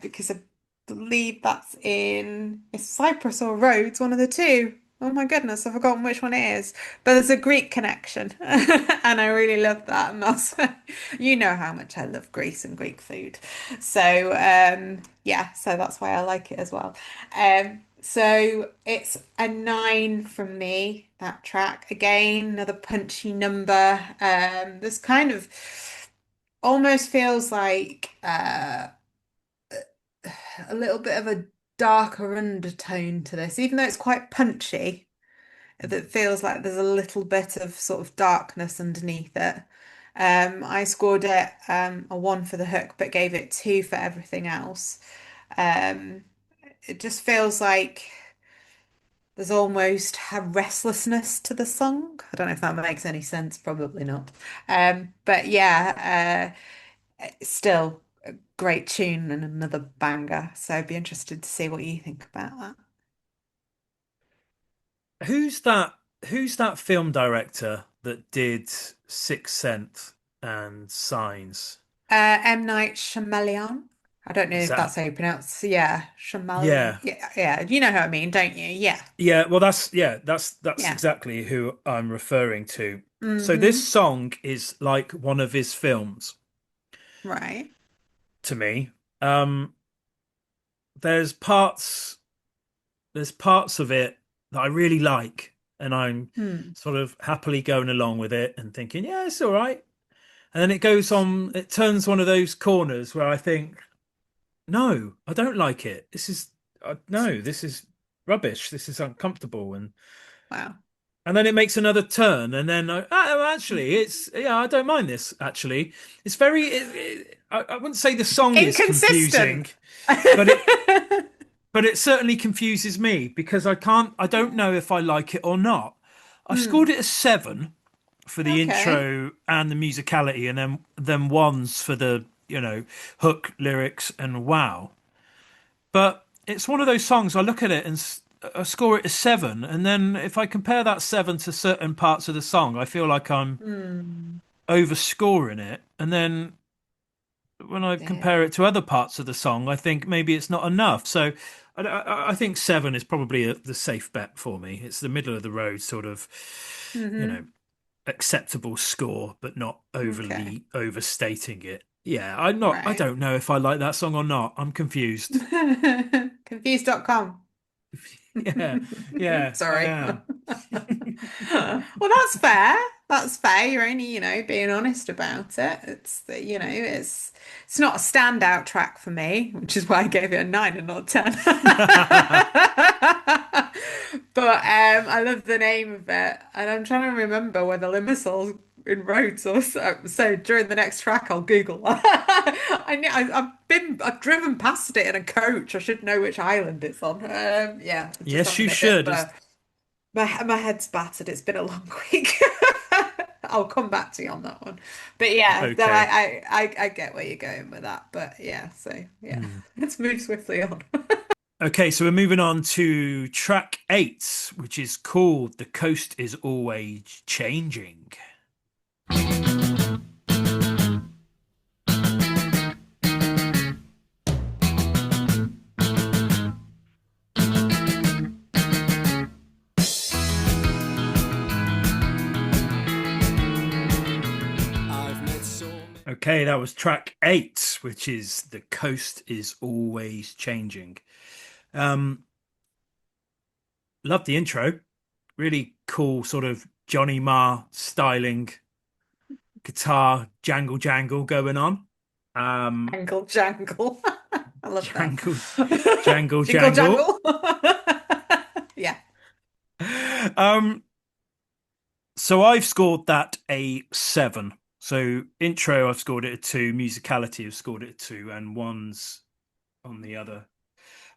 [SPEAKER 1] Because I believe that's in it's Cyprus or Rhodes, one of the two. Oh my goodness, I've forgotten which one it is. But there's a Greek connection, and I really love that. And that's, you know how much I love Greece and Greek food. So yeah, so that's why I like it as well. So it's a nine from me, that track. Again, another punchy number. This kind of almost feels like a little bit of a darker undertone to this, even though it's quite punchy. That feels like there's a little bit of sort of darkness underneath it. I scored it a one for the hook, but gave it two for everything else. Um, it just feels like there's almost a restlessness to the song. I don't know if that makes any sense, probably not. But yeah, still a great tune and another banger. So I'd be interested to see what you think about that.
[SPEAKER 2] Who's that? Who's that film director that did Sixth Sense and Signs?
[SPEAKER 1] M. Night Shyamalan. I don't know
[SPEAKER 2] Is
[SPEAKER 1] if
[SPEAKER 2] that?
[SPEAKER 1] that's how you pronounce. Yeah, Shyamalan.
[SPEAKER 2] Yeah,
[SPEAKER 1] Yeah, yeah. You know who I mean, don't you? Yeah,
[SPEAKER 2] yeah. Well, that's
[SPEAKER 1] yeah.
[SPEAKER 2] exactly who I'm referring to. So this
[SPEAKER 1] Hmm.
[SPEAKER 2] song is like one of his films
[SPEAKER 1] Right.
[SPEAKER 2] to me. Um, there's parts there's parts of it that I really like, and I'm
[SPEAKER 1] Hmm.
[SPEAKER 2] sort of happily going along with it and thinking, yeah, it's all right. And then it goes on, it turns one of those corners where I think, no, I don't like it. No, this is rubbish. This is uncomfortable.
[SPEAKER 1] Wow.
[SPEAKER 2] And then it makes another turn, and then actually, yeah, I don't mind this. Actually, it's I wouldn't say the song is confusing,
[SPEAKER 1] Inconsistent.
[SPEAKER 2] but it certainly confuses me because I don't know if I like it or not. I scored
[SPEAKER 1] Hmm.
[SPEAKER 2] it a seven for the
[SPEAKER 1] Okay.
[SPEAKER 2] intro and the musicality, and then ones for the hook, lyrics, and wow. But it's one of those songs. I look at it and I score it a seven, and then if I compare that seven to certain parts of the song, I feel like I'm
[SPEAKER 1] Hmm.
[SPEAKER 2] overscoring it, and then when I
[SPEAKER 1] Dear.
[SPEAKER 2] compare it to other parts of the song, I think maybe it's not enough. So I think seven is probably the safe bet for me. It's the middle of the road sort of, you know,
[SPEAKER 1] Hmm.
[SPEAKER 2] acceptable score, but not
[SPEAKER 1] Okay.
[SPEAKER 2] overly overstating it. Yeah, I'm not. I
[SPEAKER 1] Right.
[SPEAKER 2] don't know if I like that song or not. I'm confused.
[SPEAKER 1] Confused.com.
[SPEAKER 2] Yeah, yeah, I
[SPEAKER 1] Sorry.
[SPEAKER 2] am.
[SPEAKER 1] Well, that's fair. That's fair. You're only, being honest about it. It's not a standout track for me, which is why I gave it a nine and not 10. But I love the name of it, and I'm trying to remember whether Limassol's in Rhodes or so. So during the next track, I'll Google. I've driven past it in a coach. I should know which island it's on. Yeah, just
[SPEAKER 2] Yes,
[SPEAKER 1] having
[SPEAKER 2] you
[SPEAKER 1] a bit
[SPEAKER 2] should.
[SPEAKER 1] of a my head's battered. It's been a long week. I'll come back to you on that one. But yeah, no,
[SPEAKER 2] Okay.
[SPEAKER 1] I get where you're going with that. But yeah, so yeah,
[SPEAKER 2] Hmm.
[SPEAKER 1] let's move swiftly on.
[SPEAKER 2] Okay, so we're moving on to track eight, which is called "The Coast Is Always Changing." Okay, that was track 8, which is "The Coast is Always Changing." Um, love the intro. Really cool, sort of Johnny Marr styling guitar jangle jangle going on. Um,
[SPEAKER 1] Jangle, jangle. I love that.
[SPEAKER 2] jangle, jangle
[SPEAKER 1] Jingle,
[SPEAKER 2] jangle.
[SPEAKER 1] jangle. Yeah.
[SPEAKER 2] Um, so I've scored that a 7. So intro, I've scored it a 2. Musicality, I've scored it a 2, and one's on the other.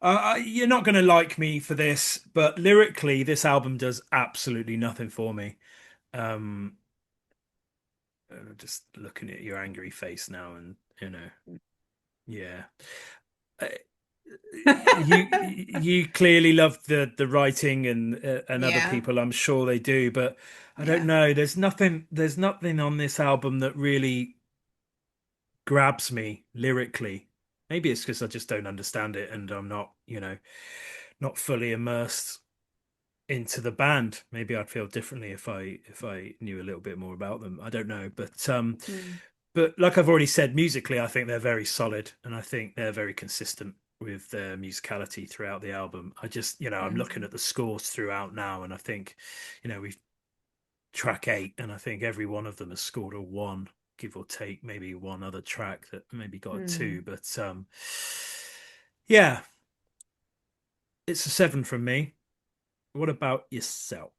[SPEAKER 2] You're not going to like me for this, but lyrically, this album does absolutely nothing for me. Um, just looking at your angry face now, and yeah. Uh, you clearly love the writing and other
[SPEAKER 1] Yeah.
[SPEAKER 2] people, I'm sure they do, but I don't
[SPEAKER 1] Yeah.
[SPEAKER 2] know. There's nothing on this album that really grabs me lyrically. Maybe it's because I just don't understand it and I'm not, not fully immersed into the band. Maybe I'd feel differently if I knew a little bit more about them. I don't know,
[SPEAKER 1] Mm.
[SPEAKER 2] but like I've already said, musically, I think they're very solid, and I think they're very consistent with their musicality throughout the album. I just, I'm looking
[SPEAKER 1] Mm.
[SPEAKER 2] at the scores throughout now, and I think, we've track 8, and I think every one of them has scored a 1, give or take, maybe one other track that maybe got a 2,
[SPEAKER 1] Mm.
[SPEAKER 2] but yeah, it's a 7 from me. What about yourself?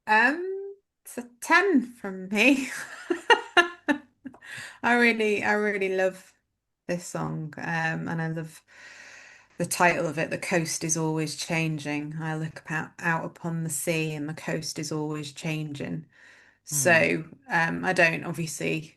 [SPEAKER 1] It's a 10 from me. I really love this song. And I love the title of it. The coast is always changing. I look out upon the sea and the coast is always changing.
[SPEAKER 2] Hmm.
[SPEAKER 1] So, I don't obviously.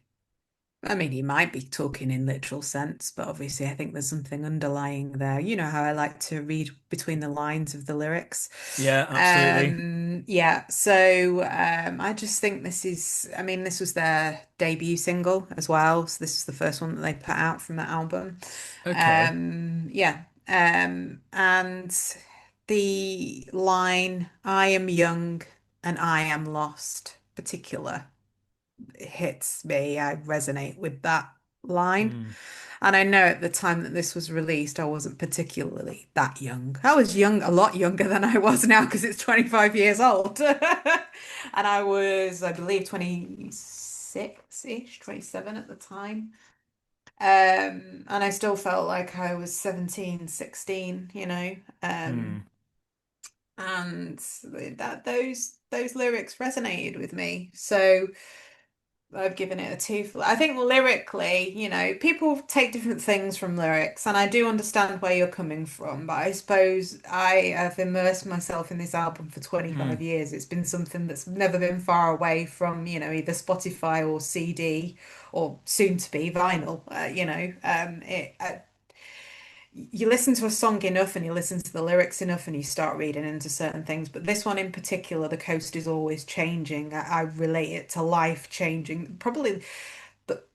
[SPEAKER 1] I mean, he might be talking in literal sense, but obviously, I think there's something underlying there. You know how I like to read between the lines of the lyrics.
[SPEAKER 2] Yeah, absolutely.
[SPEAKER 1] Yeah, so I just think I mean, this was their debut single as well. So this is the first one that they put out from that album.
[SPEAKER 2] Okay.
[SPEAKER 1] Yeah, and the line, I am young and I am lost, particular hits me. I resonate with that line.
[SPEAKER 2] Hmm.
[SPEAKER 1] And I know at the time that this was released, I wasn't particularly that young. I was young, a lot younger than I was now because it's 25 years old. And I was, I believe, 26-ish, 27 at the time. And I still felt like I was 17, 16, you know.
[SPEAKER 2] Hmm.
[SPEAKER 1] And those lyrics resonated with me. So I've given it a 2 for, I think lyrically, people take different things from lyrics, and I do understand where you're coming from, but I suppose I have immersed myself in this album for
[SPEAKER 2] Hmm.
[SPEAKER 1] 25 years. It's been something that's never been far away from, either Spotify or CD or soon to be vinyl. You listen to a song enough and you listen to the lyrics enough and you start reading into certain things. But this one in particular, The Coast is Always Changing. I relate it to life changing. Probably, but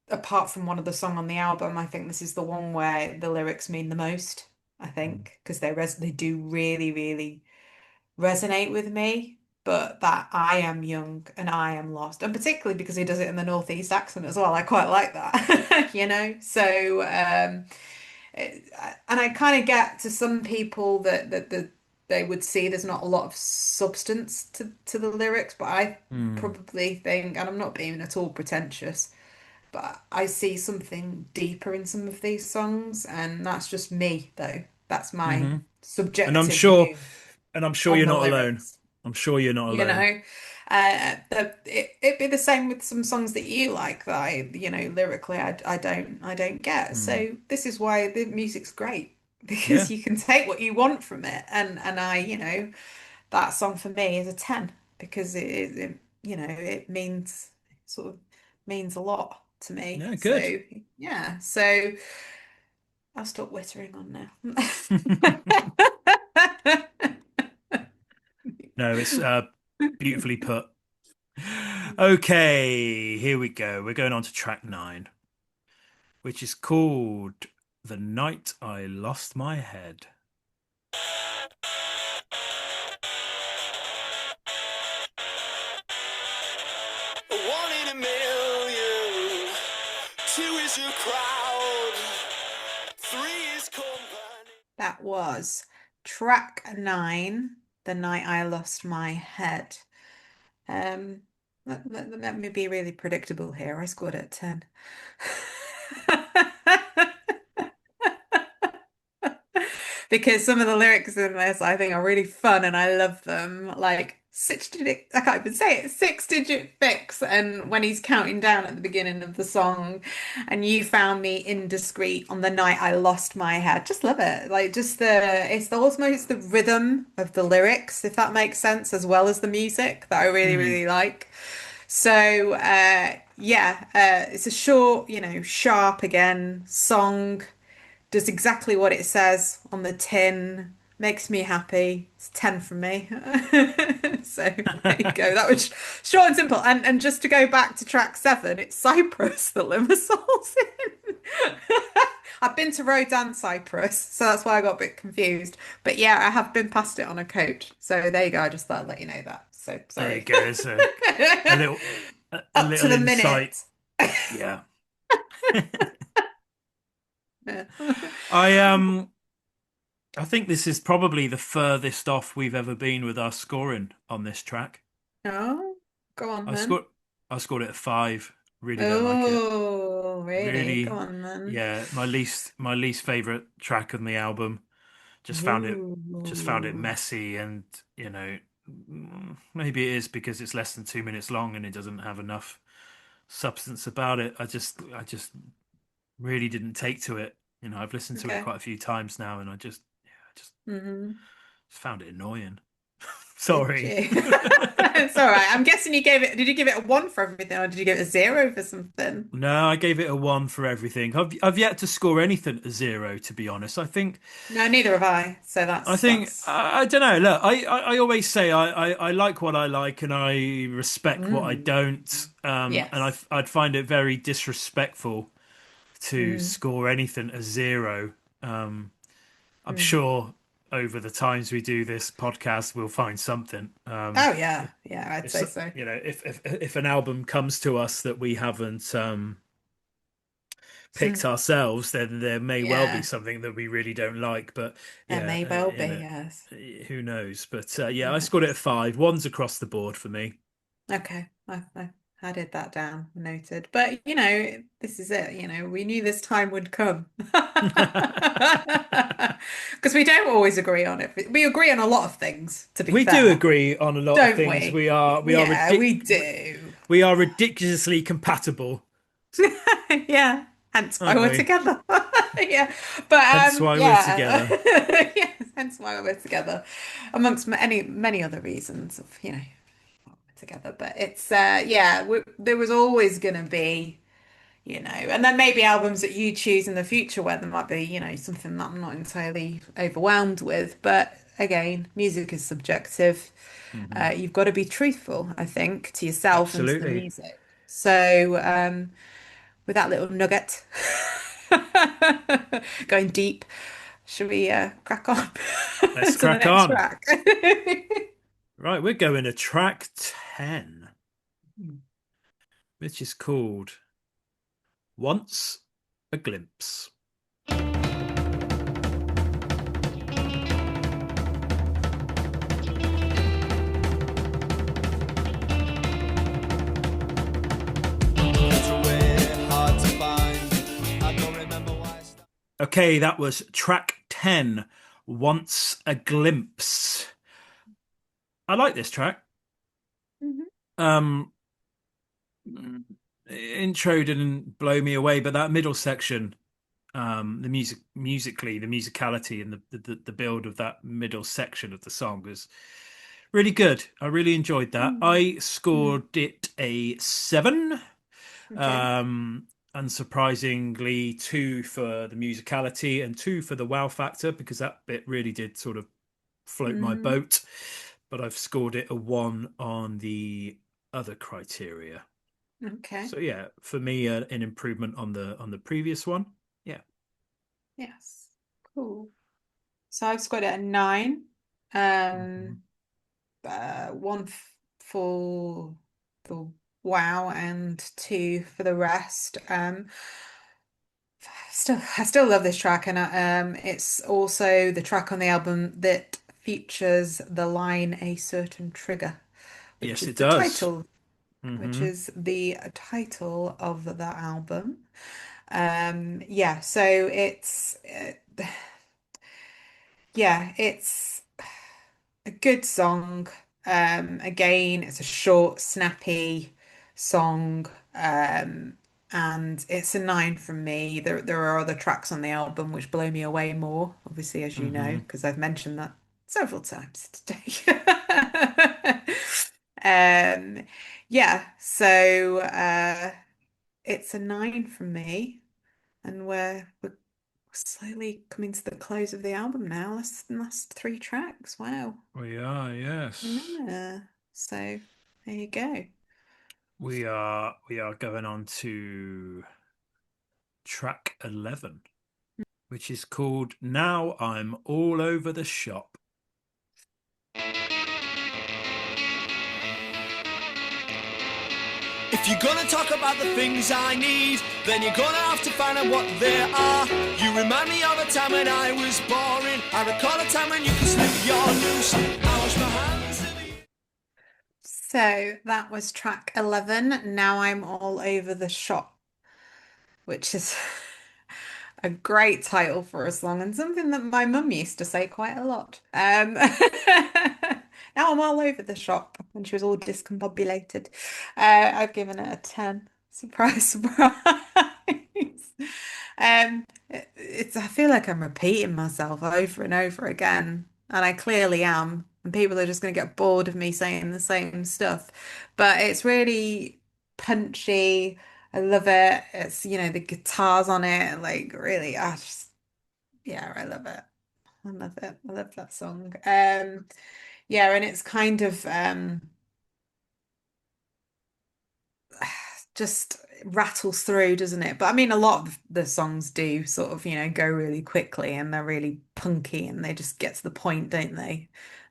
[SPEAKER 1] apart from one of the song on the album, I think this is the one where the lyrics mean the most. I think because they do really, really resonate with me. But that I am young and I am lost, and particularly because he does it in the Northeast accent as well, I quite like that, So, and I kind of get to some people that they would see there's not a lot of substance to the lyrics, but I
[SPEAKER 2] Hmm.
[SPEAKER 1] probably think, and I'm not being at all pretentious, but I see something deeper in some of these songs, and that's just me, though. That's my
[SPEAKER 2] Hmm. And I'm
[SPEAKER 1] subjective
[SPEAKER 2] sure,
[SPEAKER 1] view
[SPEAKER 2] and I'm sure
[SPEAKER 1] on
[SPEAKER 2] you're
[SPEAKER 1] the
[SPEAKER 2] not alone.
[SPEAKER 1] lyrics.
[SPEAKER 2] I'm sure you're not
[SPEAKER 1] You
[SPEAKER 2] alone.
[SPEAKER 1] know, it'd be the same with some songs that you like that lyrically I don't get.
[SPEAKER 2] Hmm.
[SPEAKER 1] So this is why the music's great because
[SPEAKER 2] Yeah,
[SPEAKER 1] you can take what you want from it, and that song for me is a 10 because it means sort of means a lot to me.
[SPEAKER 2] yeah, good.
[SPEAKER 1] So yeah, so I'll stop whittering on now.
[SPEAKER 2] No, it's beautifully put. Okay, here we go. We're going on to track 9, which is called "The Night I Lost My Head."
[SPEAKER 3] One in a million. is a crowd, three is company.
[SPEAKER 1] That was track 9, The Night I Lost My Head. Um, let me be really predictable here. I scored it 10. Because some of the lyrics in this I think are really fun and I love them. Like six digit, I can't even say it, 6 digit fix. And when he's counting down at the beginning of the song, and you found me indiscreet on the night I lost my head. Just love it. Like just it's almost the rhythm of the lyrics, if that makes sense, as well as the music that I really,
[SPEAKER 2] Mm.
[SPEAKER 1] really like. So yeah, it's a short, sharp again song, does exactly what it says on the tin, makes me happy. It's 10 from me. So there you go. That was short and simple. And just to go back to track 7, it's Cyprus that Limasol's in. I've been to Rodan, Cyprus, so that's why I got a bit confused. But yeah, I have been past it on a coach. So there you go. I just thought I'd let you know that. So
[SPEAKER 2] There you
[SPEAKER 1] sorry.
[SPEAKER 2] go. So a little a
[SPEAKER 1] Up to
[SPEAKER 2] little
[SPEAKER 1] the
[SPEAKER 2] insight.
[SPEAKER 1] minute.
[SPEAKER 2] Yeah.
[SPEAKER 1] Yeah.
[SPEAKER 2] I I think this is probably the furthest off we've ever been with our scoring on this track.
[SPEAKER 1] Oh, go on
[SPEAKER 2] I
[SPEAKER 1] then.
[SPEAKER 2] scored I scored it a 5. Really don't like it.
[SPEAKER 1] Oh, really? Go
[SPEAKER 2] Really,
[SPEAKER 1] on then.
[SPEAKER 2] yeah, my least favorite track on the album. Just found it just found it
[SPEAKER 1] Ooh.
[SPEAKER 2] messy and, maybe it is because it's less than 2 minutes long and it doesn't have enough substance about it. I just really didn't take to it. I've listened to it
[SPEAKER 1] Okay.
[SPEAKER 2] quite a few times now and
[SPEAKER 1] Hmm.
[SPEAKER 2] just found it annoying.
[SPEAKER 1] Did
[SPEAKER 2] Sorry.
[SPEAKER 1] you? It's all right. I'm guessing did you give it a 1 for everything or did you give it a 0 for something?
[SPEAKER 2] No, I gave it a 1 for everything. I've yet to score anything a 0, to be honest.
[SPEAKER 1] No, neither have I. So
[SPEAKER 2] I
[SPEAKER 1] that's
[SPEAKER 2] think
[SPEAKER 1] that's
[SPEAKER 2] I don't know. Look, I always say I like what I like and I respect what I
[SPEAKER 1] mm,
[SPEAKER 2] don't. And
[SPEAKER 1] yes.
[SPEAKER 2] I'd find it very disrespectful to
[SPEAKER 1] Mm,
[SPEAKER 2] score anything a 0. I'm
[SPEAKER 1] mm.
[SPEAKER 2] sure over the times we do this podcast, we'll find something.
[SPEAKER 1] Oh yeah. Yeah, I'd
[SPEAKER 2] If
[SPEAKER 1] say so.
[SPEAKER 2] if an album comes to us that we haven't picked ourselves, then there may well be
[SPEAKER 1] Yeah,
[SPEAKER 2] something that we really don't like. But
[SPEAKER 1] there
[SPEAKER 2] yeah,
[SPEAKER 1] may well be, yes.
[SPEAKER 2] who knows? But yeah, I scored it a
[SPEAKER 1] Yes.
[SPEAKER 2] 5. One's across the board for me.
[SPEAKER 1] Okay, I added that down, noted. But this is it. We knew this time would come because we don't always agree on it. We agree on a lot of things, to be
[SPEAKER 2] We do
[SPEAKER 1] fair,
[SPEAKER 2] agree on a lot of
[SPEAKER 1] don't
[SPEAKER 2] things.
[SPEAKER 1] we?
[SPEAKER 2] We are
[SPEAKER 1] Yeah, we do.
[SPEAKER 2] we are ridiculously compatible,
[SPEAKER 1] Yeah, hence why
[SPEAKER 2] aren't
[SPEAKER 1] we're
[SPEAKER 2] we?
[SPEAKER 1] together. Yeah, but
[SPEAKER 2] Hence why we're
[SPEAKER 1] yeah,
[SPEAKER 2] together.
[SPEAKER 1] yeah, hence why we're together, amongst many other reasons of together. But it's yeah, there was always going to be, and then maybe albums that you choose in the future where there might be, something that I'm not entirely overwhelmed with. But again, music is subjective.
[SPEAKER 2] Hmm.
[SPEAKER 1] You've got to be truthful, I think, to yourself and to the
[SPEAKER 2] Absolutely.
[SPEAKER 1] music. So with that little nugget going deep, should we crack on
[SPEAKER 2] Let's
[SPEAKER 1] to the
[SPEAKER 2] crack
[SPEAKER 1] next
[SPEAKER 2] on.
[SPEAKER 1] track?
[SPEAKER 2] Right, we're going to track 10, which is called Once a Glimpse.
[SPEAKER 3] It's a way hard to find. I don't remember why I started.
[SPEAKER 2] Okay, that was track 10, Once a Glimpse. I like this track.
[SPEAKER 1] Mhm.
[SPEAKER 2] Um, Intro didn't blow me away, but that middle section, the musically, the musicality and the build of that middle section of the song was really good. I really enjoyed that.
[SPEAKER 1] Mm.
[SPEAKER 2] I
[SPEAKER 1] Mm.
[SPEAKER 2] scored it a 7.
[SPEAKER 1] Okay.
[SPEAKER 2] Um, Unsurprisingly, 2 for the musicality and 2 for the wow factor because that bit really did sort of float my
[SPEAKER 1] Mm.
[SPEAKER 2] boat. But I've scored it a 1 on the other criteria.
[SPEAKER 1] Okay.
[SPEAKER 2] So yeah, for me, an improvement on the previous one. Yeah.
[SPEAKER 1] Yes. Cool. So I've scored it at 9.
[SPEAKER 2] Mhm.
[SPEAKER 1] Um, 1 for the wow and 2 for the rest. I still love this track, and it's also the track on the album that features the line "a certain trigger," which
[SPEAKER 2] Yes,
[SPEAKER 1] is
[SPEAKER 2] it
[SPEAKER 1] the
[SPEAKER 2] does.
[SPEAKER 1] title, which
[SPEAKER 2] Hmm.
[SPEAKER 1] is the title of that album. Yeah, so it's a good song. Again, it's a short, snappy song. And it's a 9 from me. There are other tracks on the album which blow me away more, obviously, as you know,
[SPEAKER 2] Hmm.
[SPEAKER 1] because I've mentioned that several times today. Um, yeah, so it's a 9 from me, and we're slowly coming to the close of the album now. Last three tracks. Wow.
[SPEAKER 2] We are, yes.
[SPEAKER 1] Yeah. So there you go.
[SPEAKER 2] We are going on to track 11, which is called Now I'm All Over the Shop.
[SPEAKER 3] If you're gonna talk about the things I need, then you're gonna have to find out what they are. You remind me of a time when I was boring. I recall a time when you could slip your loose. I wash my hands of you.
[SPEAKER 1] So that was track 11. Now I'm all over the shop, which is a great title for a song and something that my mum used to say quite a lot. Now I'm all over the shop when she was all discombobulated. I've given it a 10. Surprise, surprise. I feel like I'm repeating myself over and over again, and I clearly am. And people are just going to get bored of me saying the same stuff. But it's really punchy. I love it. It's the guitars on it, like really, yeah, I love it. I love it. I love that song. Yeah, and it's kind of just rattles through, doesn't it? But I mean, a lot of the songs do sort of, go really quickly and they're really punky and they just get to the point, don't they?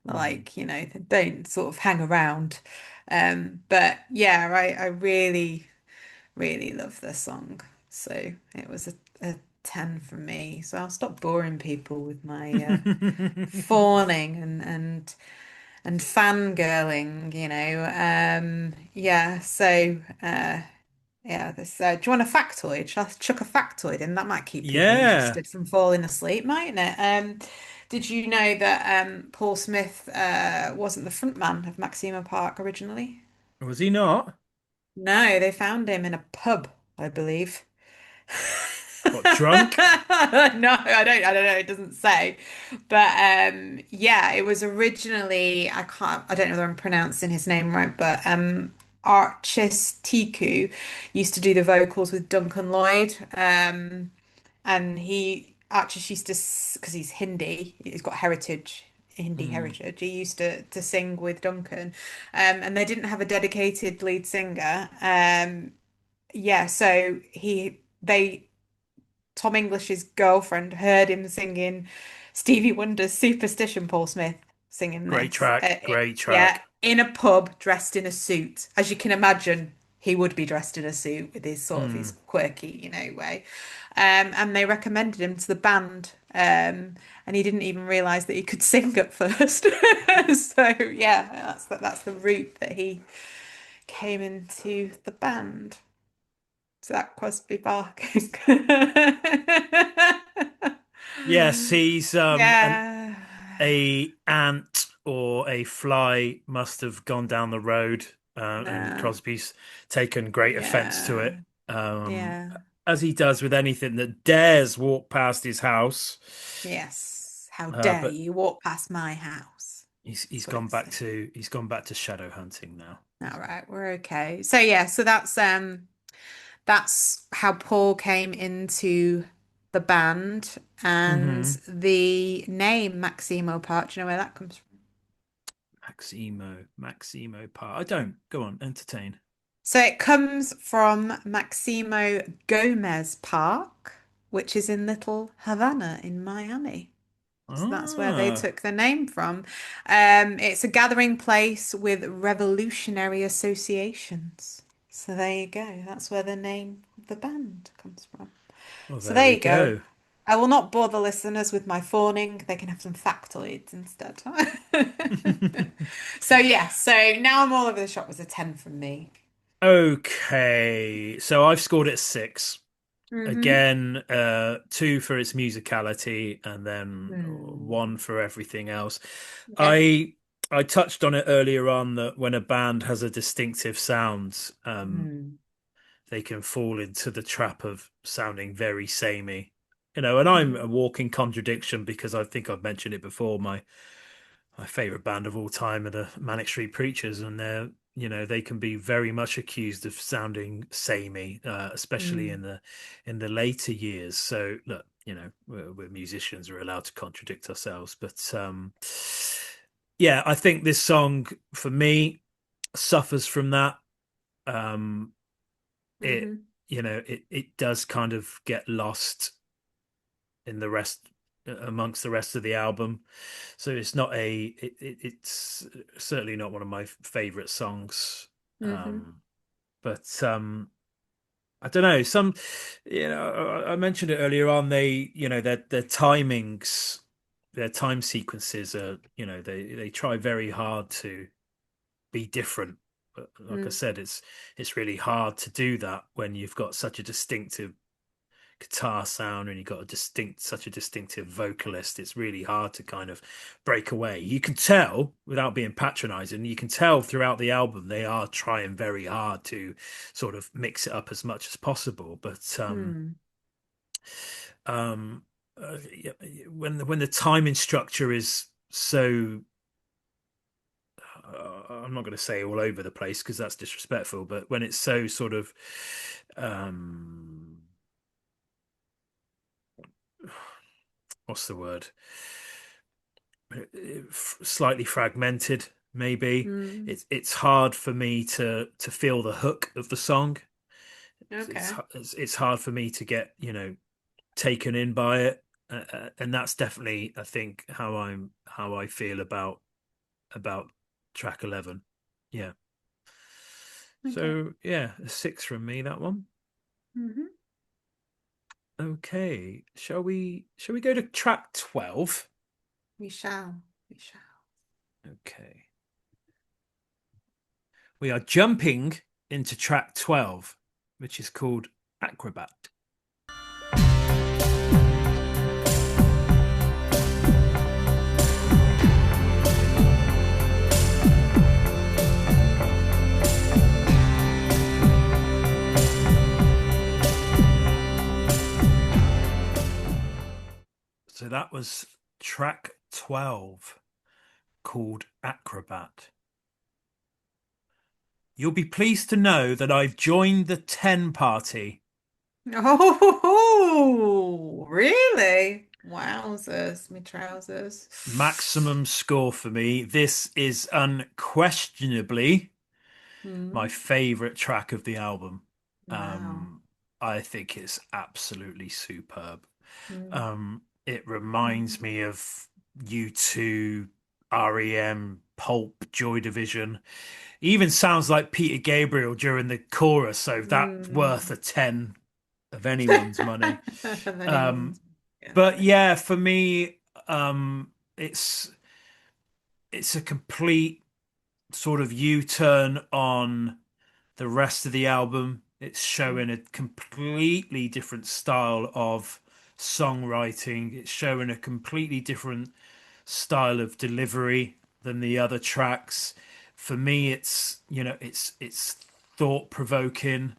[SPEAKER 2] Mm.
[SPEAKER 1] Like, they don't sort of hang around. But yeah, I really, really love this song. So it was a 10 from me. So I'll stop boring people with my fawning and fangirling, Yeah, so yeah, do you want a factoid? Shall I chuck a factoid in? That might keep people
[SPEAKER 2] Yeah.
[SPEAKER 1] interested from falling asleep, mightn't it? Did you know that Paul Smith wasn't the front man of Maximo Park originally?
[SPEAKER 2] Was he not?
[SPEAKER 1] No, they found him in a pub, I believe.
[SPEAKER 2] What, drunk?
[SPEAKER 1] No, I don't know, it doesn't say. But yeah, it was originally I don't know whether I'm pronouncing his name right, but Archis Tiku used to do the vocals with Duncan Lloyd. And he actually used to, because he's Hindi, he's got Hindi
[SPEAKER 2] Mm.
[SPEAKER 1] heritage. He used to sing with Duncan, and they didn't have a dedicated lead singer. Yeah, so they Tom English's girlfriend heard him singing Stevie Wonder's Superstition, Paul Smith singing
[SPEAKER 2] Great
[SPEAKER 1] this.
[SPEAKER 2] track. Great
[SPEAKER 1] Yeah,
[SPEAKER 2] track.
[SPEAKER 1] in a pub, dressed in a suit. As you can imagine, he would be dressed in a suit with his sort of his
[SPEAKER 2] Mm.
[SPEAKER 1] quirky, way. And they recommended him to the band. And he didn't even realize that he could sing at first. So yeah, that's the route that he came into the band. Zach Crosby barking.
[SPEAKER 2] Yes, he's an
[SPEAKER 1] Yeah.
[SPEAKER 2] a ant or a fly must have gone down the road, and
[SPEAKER 1] No.
[SPEAKER 2] Crosby's taken great offense to
[SPEAKER 1] Yeah.
[SPEAKER 2] it, um,
[SPEAKER 1] Yeah.
[SPEAKER 2] as he does with anything that dares walk past his house.
[SPEAKER 1] Yes. How dare
[SPEAKER 2] But
[SPEAKER 1] you walk past my house?
[SPEAKER 2] he's
[SPEAKER 1] That's what
[SPEAKER 2] gone
[SPEAKER 1] it
[SPEAKER 2] back
[SPEAKER 1] said.
[SPEAKER 2] to he's gone back to shadow hunting now.
[SPEAKER 1] All right, we're okay. So yeah, so that's how Paul came into the band and
[SPEAKER 2] Hmm.
[SPEAKER 1] the name Maximo Park. Do you know where that comes from?
[SPEAKER 2] Maximo Park. I don't. Go on, entertain.
[SPEAKER 1] So it comes from Maximo Gomez Park, which is in Little Havana in Miami. So that's where they
[SPEAKER 2] Ah,
[SPEAKER 1] took the name from. It's a gathering place with revolutionary associations. So there you go. That's where the name of the band comes from.
[SPEAKER 2] Well,
[SPEAKER 1] So
[SPEAKER 2] there
[SPEAKER 1] there
[SPEAKER 2] we
[SPEAKER 1] you go.
[SPEAKER 2] go.
[SPEAKER 1] I will not bore the listeners with my fawning. They can have some factoids instead. So yeah, so now I'm all over the shop was a 10 from me.
[SPEAKER 2] Okay, so I've scored it 6.
[SPEAKER 1] Hmm.
[SPEAKER 2] Again, 2 for its musicality, and then
[SPEAKER 1] Hmm.
[SPEAKER 2] 1 for everything else.
[SPEAKER 1] Okay.
[SPEAKER 2] I I touched on it earlier on that when a band has a distinctive sound,
[SPEAKER 1] Hmm.
[SPEAKER 2] they can fall into the trap of sounding very samey. And I'm a
[SPEAKER 1] Hmm.
[SPEAKER 2] walking contradiction because I think I've mentioned it before. My favorite band of all time are the Manic Street Preachers, and they can be very much accused of sounding samey, especially
[SPEAKER 1] Hmm.
[SPEAKER 2] in the later years. So look, we're musicians, we're allowed to contradict ourselves, but yeah, I think this song for me suffers from that. Um, it
[SPEAKER 1] Hmm.
[SPEAKER 2] it does kind of get lost in the rest amongst the rest of the album. So it's not it's certainly not one of my favorite songs.
[SPEAKER 1] Hmm.
[SPEAKER 2] But I don't know. I mentioned it earlier on. Their timings, their time sequences are, they try very hard to be different. But like I
[SPEAKER 1] Hmm.
[SPEAKER 2] said, it's really hard to do that when you've got such a distinctive guitar sound and you've got such a distinctive vocalist. It's really hard to kind of break away. You can tell without being patronizing, you can tell throughout the album they are trying very hard to sort of mix it up as much as possible. But
[SPEAKER 1] Hmm.
[SPEAKER 2] um yeah, when the timing structure is so I'm not going to say all over the place because that's disrespectful, but when it's so sort of um what's the word, slightly fragmented, maybe
[SPEAKER 1] Hmm.
[SPEAKER 2] it's hard for me to feel the hook of the song.
[SPEAKER 1] Okay.
[SPEAKER 2] It's hard for me to get taken in by it, and that's definitely, I think, how I feel about track 11. Yeah.
[SPEAKER 1] Okay.
[SPEAKER 2] So yeah, a 6 from me, that one.
[SPEAKER 1] Hmm.
[SPEAKER 2] Okay, shall we go to track 12?
[SPEAKER 1] We shall. We shall.
[SPEAKER 2] Okay, we are jumping into track 12, which is called Acrobat. So that was track 12, called Acrobat. You'll be pleased to know that I've joined the 10 party.
[SPEAKER 1] Oh, really? Wowzers, me trousers.
[SPEAKER 2] Maximum score for me. This is unquestionably my
[SPEAKER 1] Hmm.
[SPEAKER 2] favorite track of the album.
[SPEAKER 1] Wow.
[SPEAKER 2] Um, I think it's absolutely superb.
[SPEAKER 1] Hmm.
[SPEAKER 2] It reminds me of U2, REM, Pulp, Joy Division. Even sounds like Peter Gabriel during the chorus, so that's worth
[SPEAKER 1] Hmm.
[SPEAKER 2] a 10 of anyone's money.
[SPEAKER 1] Of
[SPEAKER 2] Um,
[SPEAKER 1] anyone's. Yes,
[SPEAKER 2] but
[SPEAKER 1] okay.
[SPEAKER 2] yeah, for me, it's a complete sort of U-turn on the rest of the album. It's showing a completely different style of songwriting. It's showing a completely different style of delivery than the other tracks. For me, it's thought provoking.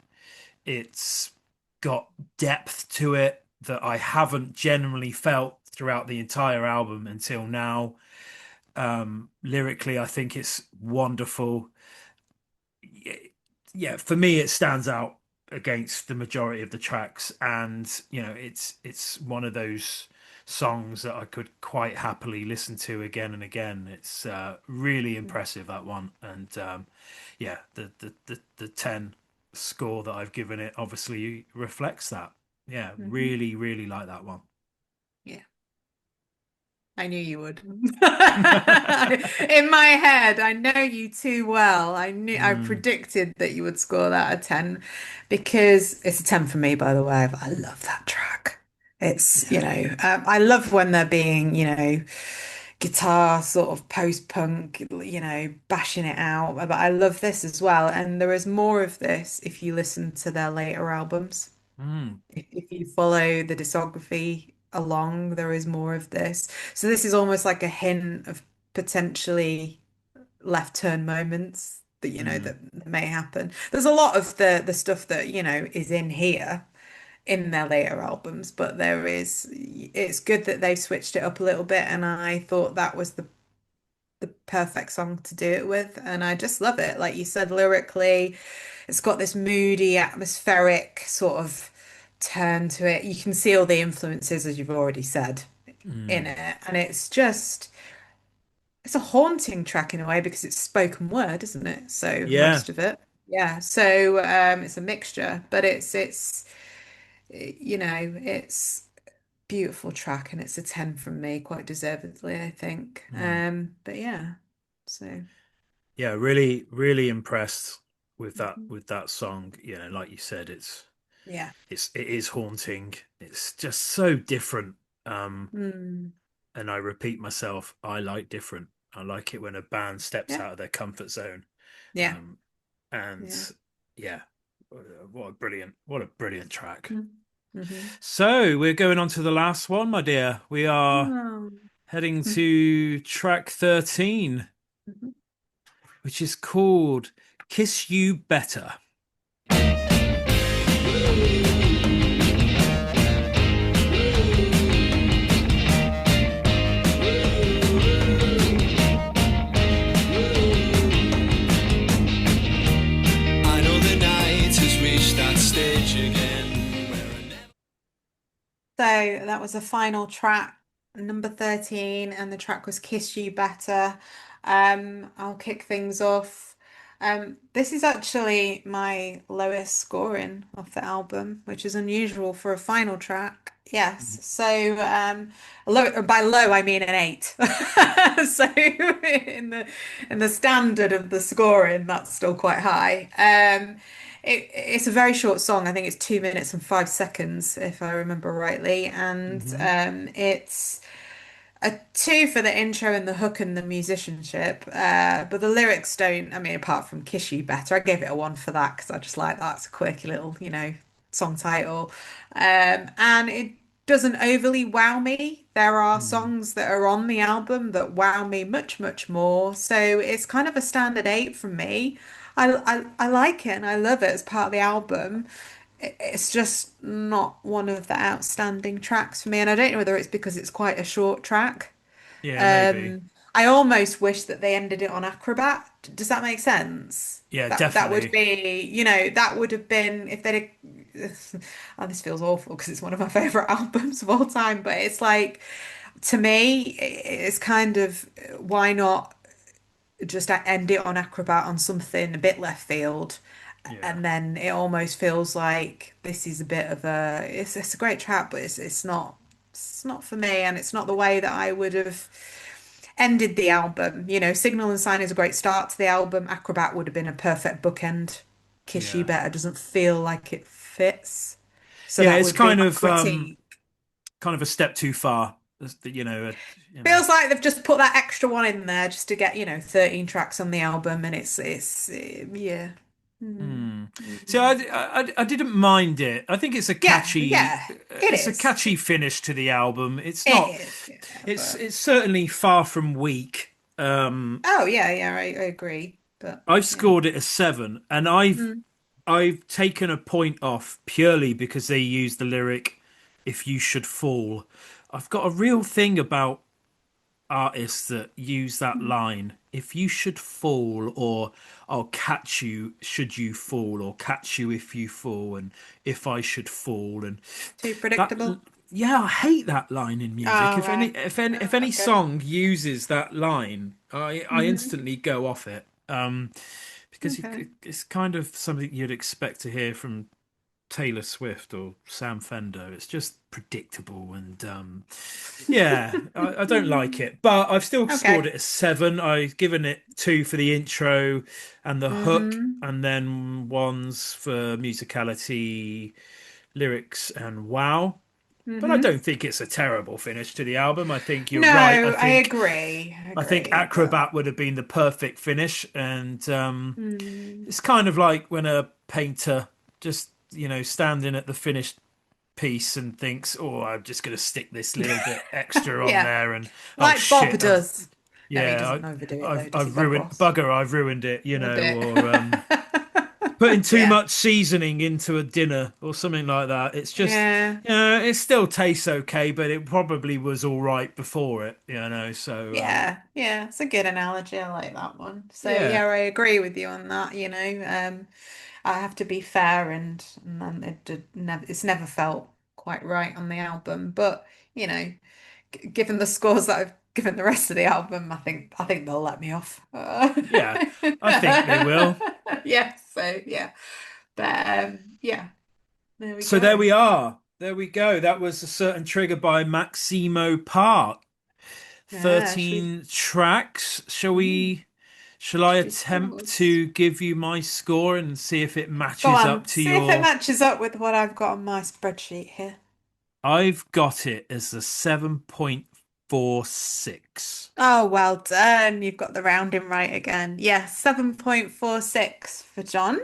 [SPEAKER 2] It's got depth to it that I haven't generally felt throughout the entire album until now. Lyrically, I think it's wonderful. Yeah, for me, it stands out against the majority of the tracks, and it's one of those songs that I could quite happily listen to again and again. It's really impressive, that one, and yeah, the 10 score that I've given it obviously reflects that. Yeah,
[SPEAKER 1] Mm-hmm.
[SPEAKER 2] really, really like that one.
[SPEAKER 1] Yeah. I knew you would. In my head, I know you too well. I
[SPEAKER 2] Mm,
[SPEAKER 1] predicted that you would score that a 10 because it's a 10 for me, by the way. But I love that track. It's,
[SPEAKER 2] yeah.
[SPEAKER 1] I love when they're being, guitar sort of post-punk, bashing it out. But I love this as well. And there is more of this if you listen to their later albums.
[SPEAKER 2] Mm,
[SPEAKER 1] If you follow the discography along, there is more of this. So this is almost like a hint of potentially left turn moments that
[SPEAKER 2] mm.
[SPEAKER 1] that may happen. There's a lot of the stuff that is in here in their later albums, but it's good that they switched it up a little bit, and I thought that was the perfect song to do it with, and I just love it. Like you said, lyrically, it's got this moody, atmospheric sort of turn to it. You can see all the influences, as you've already said, in
[SPEAKER 2] Mm.
[SPEAKER 1] it, and it's a haunting track in a way because it's spoken word, isn't it? So
[SPEAKER 2] Yeah,
[SPEAKER 1] most of it, yeah. So it's a mixture, but it's beautiful track, and it's a 10 from me, quite deservedly, I think.
[SPEAKER 2] mm.
[SPEAKER 1] But yeah, so.
[SPEAKER 2] Yeah, really, really impressed
[SPEAKER 1] Mhm.
[SPEAKER 2] with that song. You know, like you said,
[SPEAKER 1] Yeah.
[SPEAKER 2] it is haunting. It's just so different.
[SPEAKER 1] Mm.
[SPEAKER 2] And I repeat myself, I like different. I like it when a band steps
[SPEAKER 1] Yeah.
[SPEAKER 2] out of their comfort zone.
[SPEAKER 1] Yeah.
[SPEAKER 2] Um, and
[SPEAKER 1] Yeah.
[SPEAKER 2] yeah, what a brilliant track.
[SPEAKER 1] Mm-hmm.
[SPEAKER 2] So we're going on to the last one, my dear. We are
[SPEAKER 1] Oh.
[SPEAKER 2] heading to track 13,
[SPEAKER 1] Mhm.
[SPEAKER 2] which is called Kiss You Better.
[SPEAKER 3] I know the night has reached that stage again where I never.
[SPEAKER 1] So that was the final track, number 13, and the track was Kiss You Better. I'll kick things off. This is actually my lowest scoring of the album, which is unusual for a final track. Yes. So by low I mean an 8. So in the standard of the scoring, that's still quite high. It's a very short song. I think it's 2 minutes and 5 seconds, if I remember rightly. And
[SPEAKER 2] Hmm.
[SPEAKER 1] it's a 2 for the intro and the hook and the musicianship. But the lyrics don't, I mean, apart from Kiss You Better, I gave it a 1 for that because I just like that. It's a quirky little, song title. And it doesn't overly wow me. There are
[SPEAKER 2] Mm.
[SPEAKER 1] songs that are on the album that wow me much, much more. So it's kind of a standard 8 from me. I like it and I love it as part of the album. It's just not one of the outstanding tracks for me, and I don't know whether it's because it's quite a short track.
[SPEAKER 2] Yeah, maybe.
[SPEAKER 1] I almost wish that they ended it on Acrobat. Does that make sense?
[SPEAKER 2] Yeah,
[SPEAKER 1] That would
[SPEAKER 2] definitely.
[SPEAKER 1] be, that would have been if they'd. Oh, this feels awful because it's one of my favorite albums of all time, but it's like to me, it's kind of why not just end it on Acrobat on something a bit left field,
[SPEAKER 2] Yeah,
[SPEAKER 1] and then it almost feels like this is a bit of it's a great track, but it's not for me, and it's not the way that I would have ended the album. Signal and Sign is a great start to the album. Acrobat would have been a perfect bookend. Kiss You
[SPEAKER 2] yeah,
[SPEAKER 1] Better doesn't feel like it fits. So
[SPEAKER 2] yeah.
[SPEAKER 1] that
[SPEAKER 2] It's
[SPEAKER 1] would be my critique.
[SPEAKER 2] kind of a step too far. You know.
[SPEAKER 1] Feels like they've just put that extra one in there just to get, 13 tracks on the album, and yeah. Mm,
[SPEAKER 2] Hmm. See,
[SPEAKER 1] mm.
[SPEAKER 2] I didn't mind it. I think
[SPEAKER 1] Yeah, yeah, it
[SPEAKER 2] it's a
[SPEAKER 1] is.
[SPEAKER 2] catchy finish to the album. It's not,
[SPEAKER 1] It is, yeah, but
[SPEAKER 2] it's certainly far from weak.
[SPEAKER 1] oh yeah, yeah, I agree. But
[SPEAKER 2] I've
[SPEAKER 1] yeah.
[SPEAKER 2] scored it a 7, and
[SPEAKER 1] Mm,
[SPEAKER 2] I've taken a point off purely because they used the lyric "If you should fall." I've got a real thing about artists that use that
[SPEAKER 1] mm.
[SPEAKER 2] line, "If you should fall," or "I'll catch you should you fall," or "Catch you if you fall," and "If I should fall," and
[SPEAKER 1] Too
[SPEAKER 2] that.
[SPEAKER 1] predictable.
[SPEAKER 2] Yeah, I hate that line in music.
[SPEAKER 1] Oh, right.
[SPEAKER 2] If
[SPEAKER 1] Oh,
[SPEAKER 2] any
[SPEAKER 1] okay.
[SPEAKER 2] song uses that line, I
[SPEAKER 1] Hmm.
[SPEAKER 2] instantly go off it. Because
[SPEAKER 1] Okay.
[SPEAKER 2] it's kind of something you'd expect to hear from. Taylor Swift or Sam Fender. It's just predictable, and yeah, I don't like it. But I've still scored
[SPEAKER 1] Okay.
[SPEAKER 2] it a 7. I've given it 2 for the intro and the hook,
[SPEAKER 1] Mm-hmm.
[SPEAKER 2] and then ones for musicality, lyrics, and wow. But I
[SPEAKER 1] Mm-hmm.
[SPEAKER 2] don't think it's a terrible finish to the album. I think you're
[SPEAKER 1] No,
[SPEAKER 2] right. I
[SPEAKER 1] I
[SPEAKER 2] think
[SPEAKER 1] agree. I
[SPEAKER 2] I think
[SPEAKER 1] agree, but
[SPEAKER 2] Acrobat would have been the perfect finish, and
[SPEAKER 1] mm,
[SPEAKER 2] it's kind of like when a painter just standing at the finished piece and thinks, "Oh, I'm just going to stick this little bit extra on
[SPEAKER 1] yeah,
[SPEAKER 2] there," and oh
[SPEAKER 1] like Bob
[SPEAKER 2] shit,
[SPEAKER 1] does. No, he
[SPEAKER 2] yeah,
[SPEAKER 1] doesn't overdo it though,
[SPEAKER 2] I've
[SPEAKER 1] does he,
[SPEAKER 2] I've
[SPEAKER 1] Bob
[SPEAKER 2] ruined
[SPEAKER 1] Ross?
[SPEAKER 2] bugger, I've ruined it,
[SPEAKER 1] A bit.
[SPEAKER 2] or putting too
[SPEAKER 1] Yeah,
[SPEAKER 2] much seasoning into a dinner or something like that. It's just,
[SPEAKER 1] yeah,
[SPEAKER 2] it still tastes okay, but it probably was all right before it, So,
[SPEAKER 1] yeah. It's a good analogy. I like that one. So
[SPEAKER 2] yeah,
[SPEAKER 1] yeah, I agree with you on that. I have to be fair, and then it's never felt quite right on the album. But you know, given the scores that I've given the rest of the album, I think they'll let me off.
[SPEAKER 2] yeah, I think they will.
[SPEAKER 1] Yeah, so yeah. But yeah, there we
[SPEAKER 2] So there
[SPEAKER 1] go.
[SPEAKER 2] we are. There we go. That was a certain trigger by Maximo Park.
[SPEAKER 1] Yeah, should we
[SPEAKER 2] 13 tracks.
[SPEAKER 1] mm,
[SPEAKER 2] Shall I
[SPEAKER 1] should do
[SPEAKER 2] attempt
[SPEAKER 1] scores?
[SPEAKER 2] to give you my score and see if it
[SPEAKER 1] Go
[SPEAKER 2] matches up
[SPEAKER 1] on,
[SPEAKER 2] to
[SPEAKER 1] see if it
[SPEAKER 2] your?
[SPEAKER 1] matches up with what I've got on my spreadsheet here.
[SPEAKER 2] I've got it as a 7.46.
[SPEAKER 1] Oh, well done. You've got the rounding right again. Yes, 7.46 for John.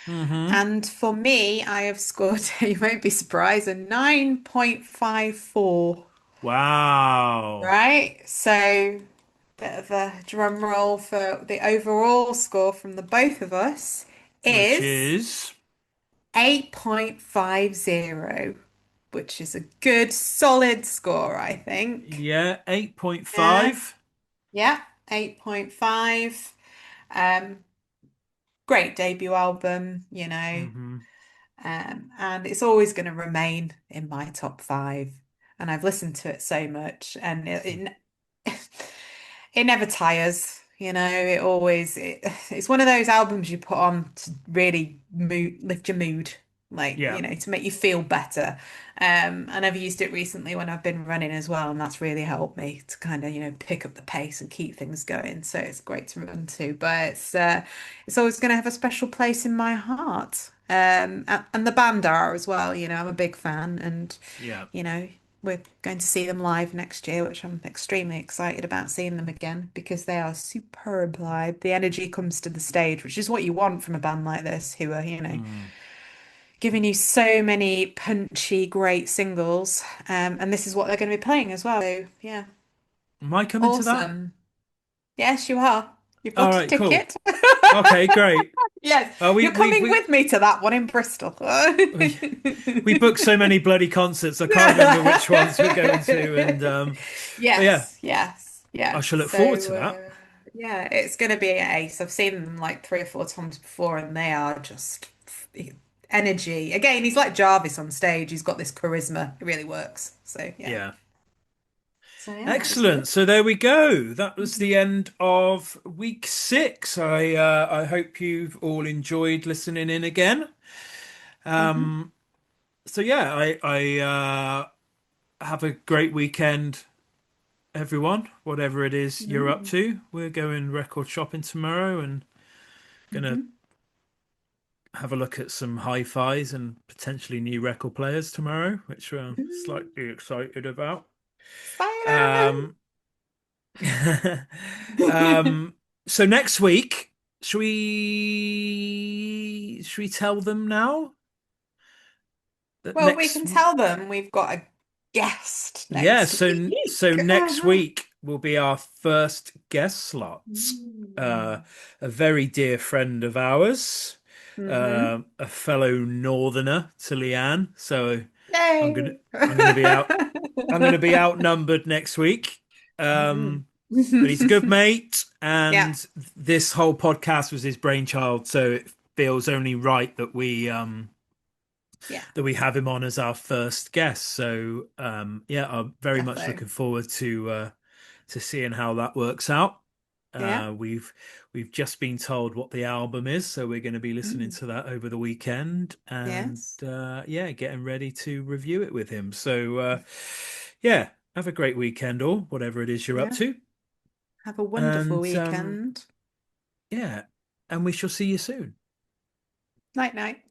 [SPEAKER 2] Mm-hmm.
[SPEAKER 1] And for me, I have scored, you won't be surprised, a 9.54.
[SPEAKER 2] Wow.
[SPEAKER 1] Right? So, bit of a drum roll for the overall score from the both of us
[SPEAKER 2] Which
[SPEAKER 1] is
[SPEAKER 2] is,
[SPEAKER 1] 8.50, which is a good solid score, I think.
[SPEAKER 2] yeah,
[SPEAKER 1] Yeah.
[SPEAKER 2] 8.5.
[SPEAKER 1] Yeah, 8.5. Um, Great debut album,
[SPEAKER 2] Mm-hmm.
[SPEAKER 1] and it's always going to remain in my top five. And I've listened to it so much, and it never tires. It's one of those albums you put on to really lift your mood, like,
[SPEAKER 2] Yeah.
[SPEAKER 1] to make you feel better. And I've used it recently when I've been running as well, and that's really helped me to kind of, pick up the pace and keep things going. So it's great to run to, but it's always going to have a special place in my heart. And the band are as well. I'm a big fan, and
[SPEAKER 2] Yeah.
[SPEAKER 1] you know, we're going to see them live next year, which I'm extremely excited about seeing them again because they are superb live. The energy comes to the stage, which is what you want from a band like this, who are,
[SPEAKER 2] Mm.
[SPEAKER 1] giving you so many punchy, great singles. And this is what they're going to be playing as well. So, yeah,
[SPEAKER 2] Am I coming to that?
[SPEAKER 1] awesome. Yes, you are. You've
[SPEAKER 2] All
[SPEAKER 1] got a
[SPEAKER 2] right, cool.
[SPEAKER 1] ticket.
[SPEAKER 2] Okay, great.
[SPEAKER 1] Yes,
[SPEAKER 2] We
[SPEAKER 1] you're
[SPEAKER 2] we
[SPEAKER 1] coming
[SPEAKER 2] we
[SPEAKER 1] with me to that one in Bristol.
[SPEAKER 2] we we booked so many bloody concerts. I can't remember which ones we're going to, and but yeah,
[SPEAKER 1] Yes, yes,
[SPEAKER 2] I
[SPEAKER 1] yes.
[SPEAKER 2] shall look forward to
[SPEAKER 1] So,
[SPEAKER 2] that.
[SPEAKER 1] yeah, it's going to be an ace. I've seen them like 3 or 4 times before, and they are just energy. Again, he's like Jarvis on stage. He's got this charisma. It really works. So, yeah.
[SPEAKER 2] Yeah.
[SPEAKER 1] So, yeah, it's good.
[SPEAKER 2] Excellent. So there we go. That was the end of week 6. I hope you've all enjoyed listening in again.
[SPEAKER 1] Hmm.
[SPEAKER 2] Um, so yeah, I have a great weekend, everyone. Whatever it is you're up
[SPEAKER 1] Hmm.
[SPEAKER 2] to, we're going record shopping tomorrow and gonna
[SPEAKER 1] Hmm.
[SPEAKER 2] have a look at some hi-fis and potentially new record players tomorrow, which we're slightly excited about.
[SPEAKER 1] Spider-Man.
[SPEAKER 2] Um, um, so next week, should we tell them now that
[SPEAKER 1] Well, we
[SPEAKER 2] next?
[SPEAKER 1] can tell them we've got a guest
[SPEAKER 2] Yeah,
[SPEAKER 1] next
[SPEAKER 2] so
[SPEAKER 1] week.
[SPEAKER 2] next week will be our first guest slots. Uh, a very dear friend of ours,
[SPEAKER 1] Mm-hmm.
[SPEAKER 2] a fellow northerner to Leanne. So I'm gonna
[SPEAKER 1] Yay.
[SPEAKER 2] I'm gonna be out. I'm gonna be outnumbered next week.
[SPEAKER 1] Mhm.
[SPEAKER 2] But he's a good mate,
[SPEAKER 1] Yeah,
[SPEAKER 2] and this whole podcast was his brainchild. So it feels only right
[SPEAKER 1] yeah,
[SPEAKER 2] that we have him on as our first guest. So yeah, I'm very much
[SPEAKER 1] defo.
[SPEAKER 2] looking forward to seeing how that works out.
[SPEAKER 1] Yeah.
[SPEAKER 2] We've just been told what the album is, so we're going to be listening
[SPEAKER 1] Mm.
[SPEAKER 2] to that over the weekend, and
[SPEAKER 1] Yes.
[SPEAKER 2] yeah, getting ready to review it with him. So yeah, have a great weekend, or whatever it is you're up
[SPEAKER 1] Yeah.
[SPEAKER 2] to,
[SPEAKER 1] Have a wonderful
[SPEAKER 2] and
[SPEAKER 1] weekend.
[SPEAKER 2] yeah, and we shall see you soon.
[SPEAKER 1] Night night.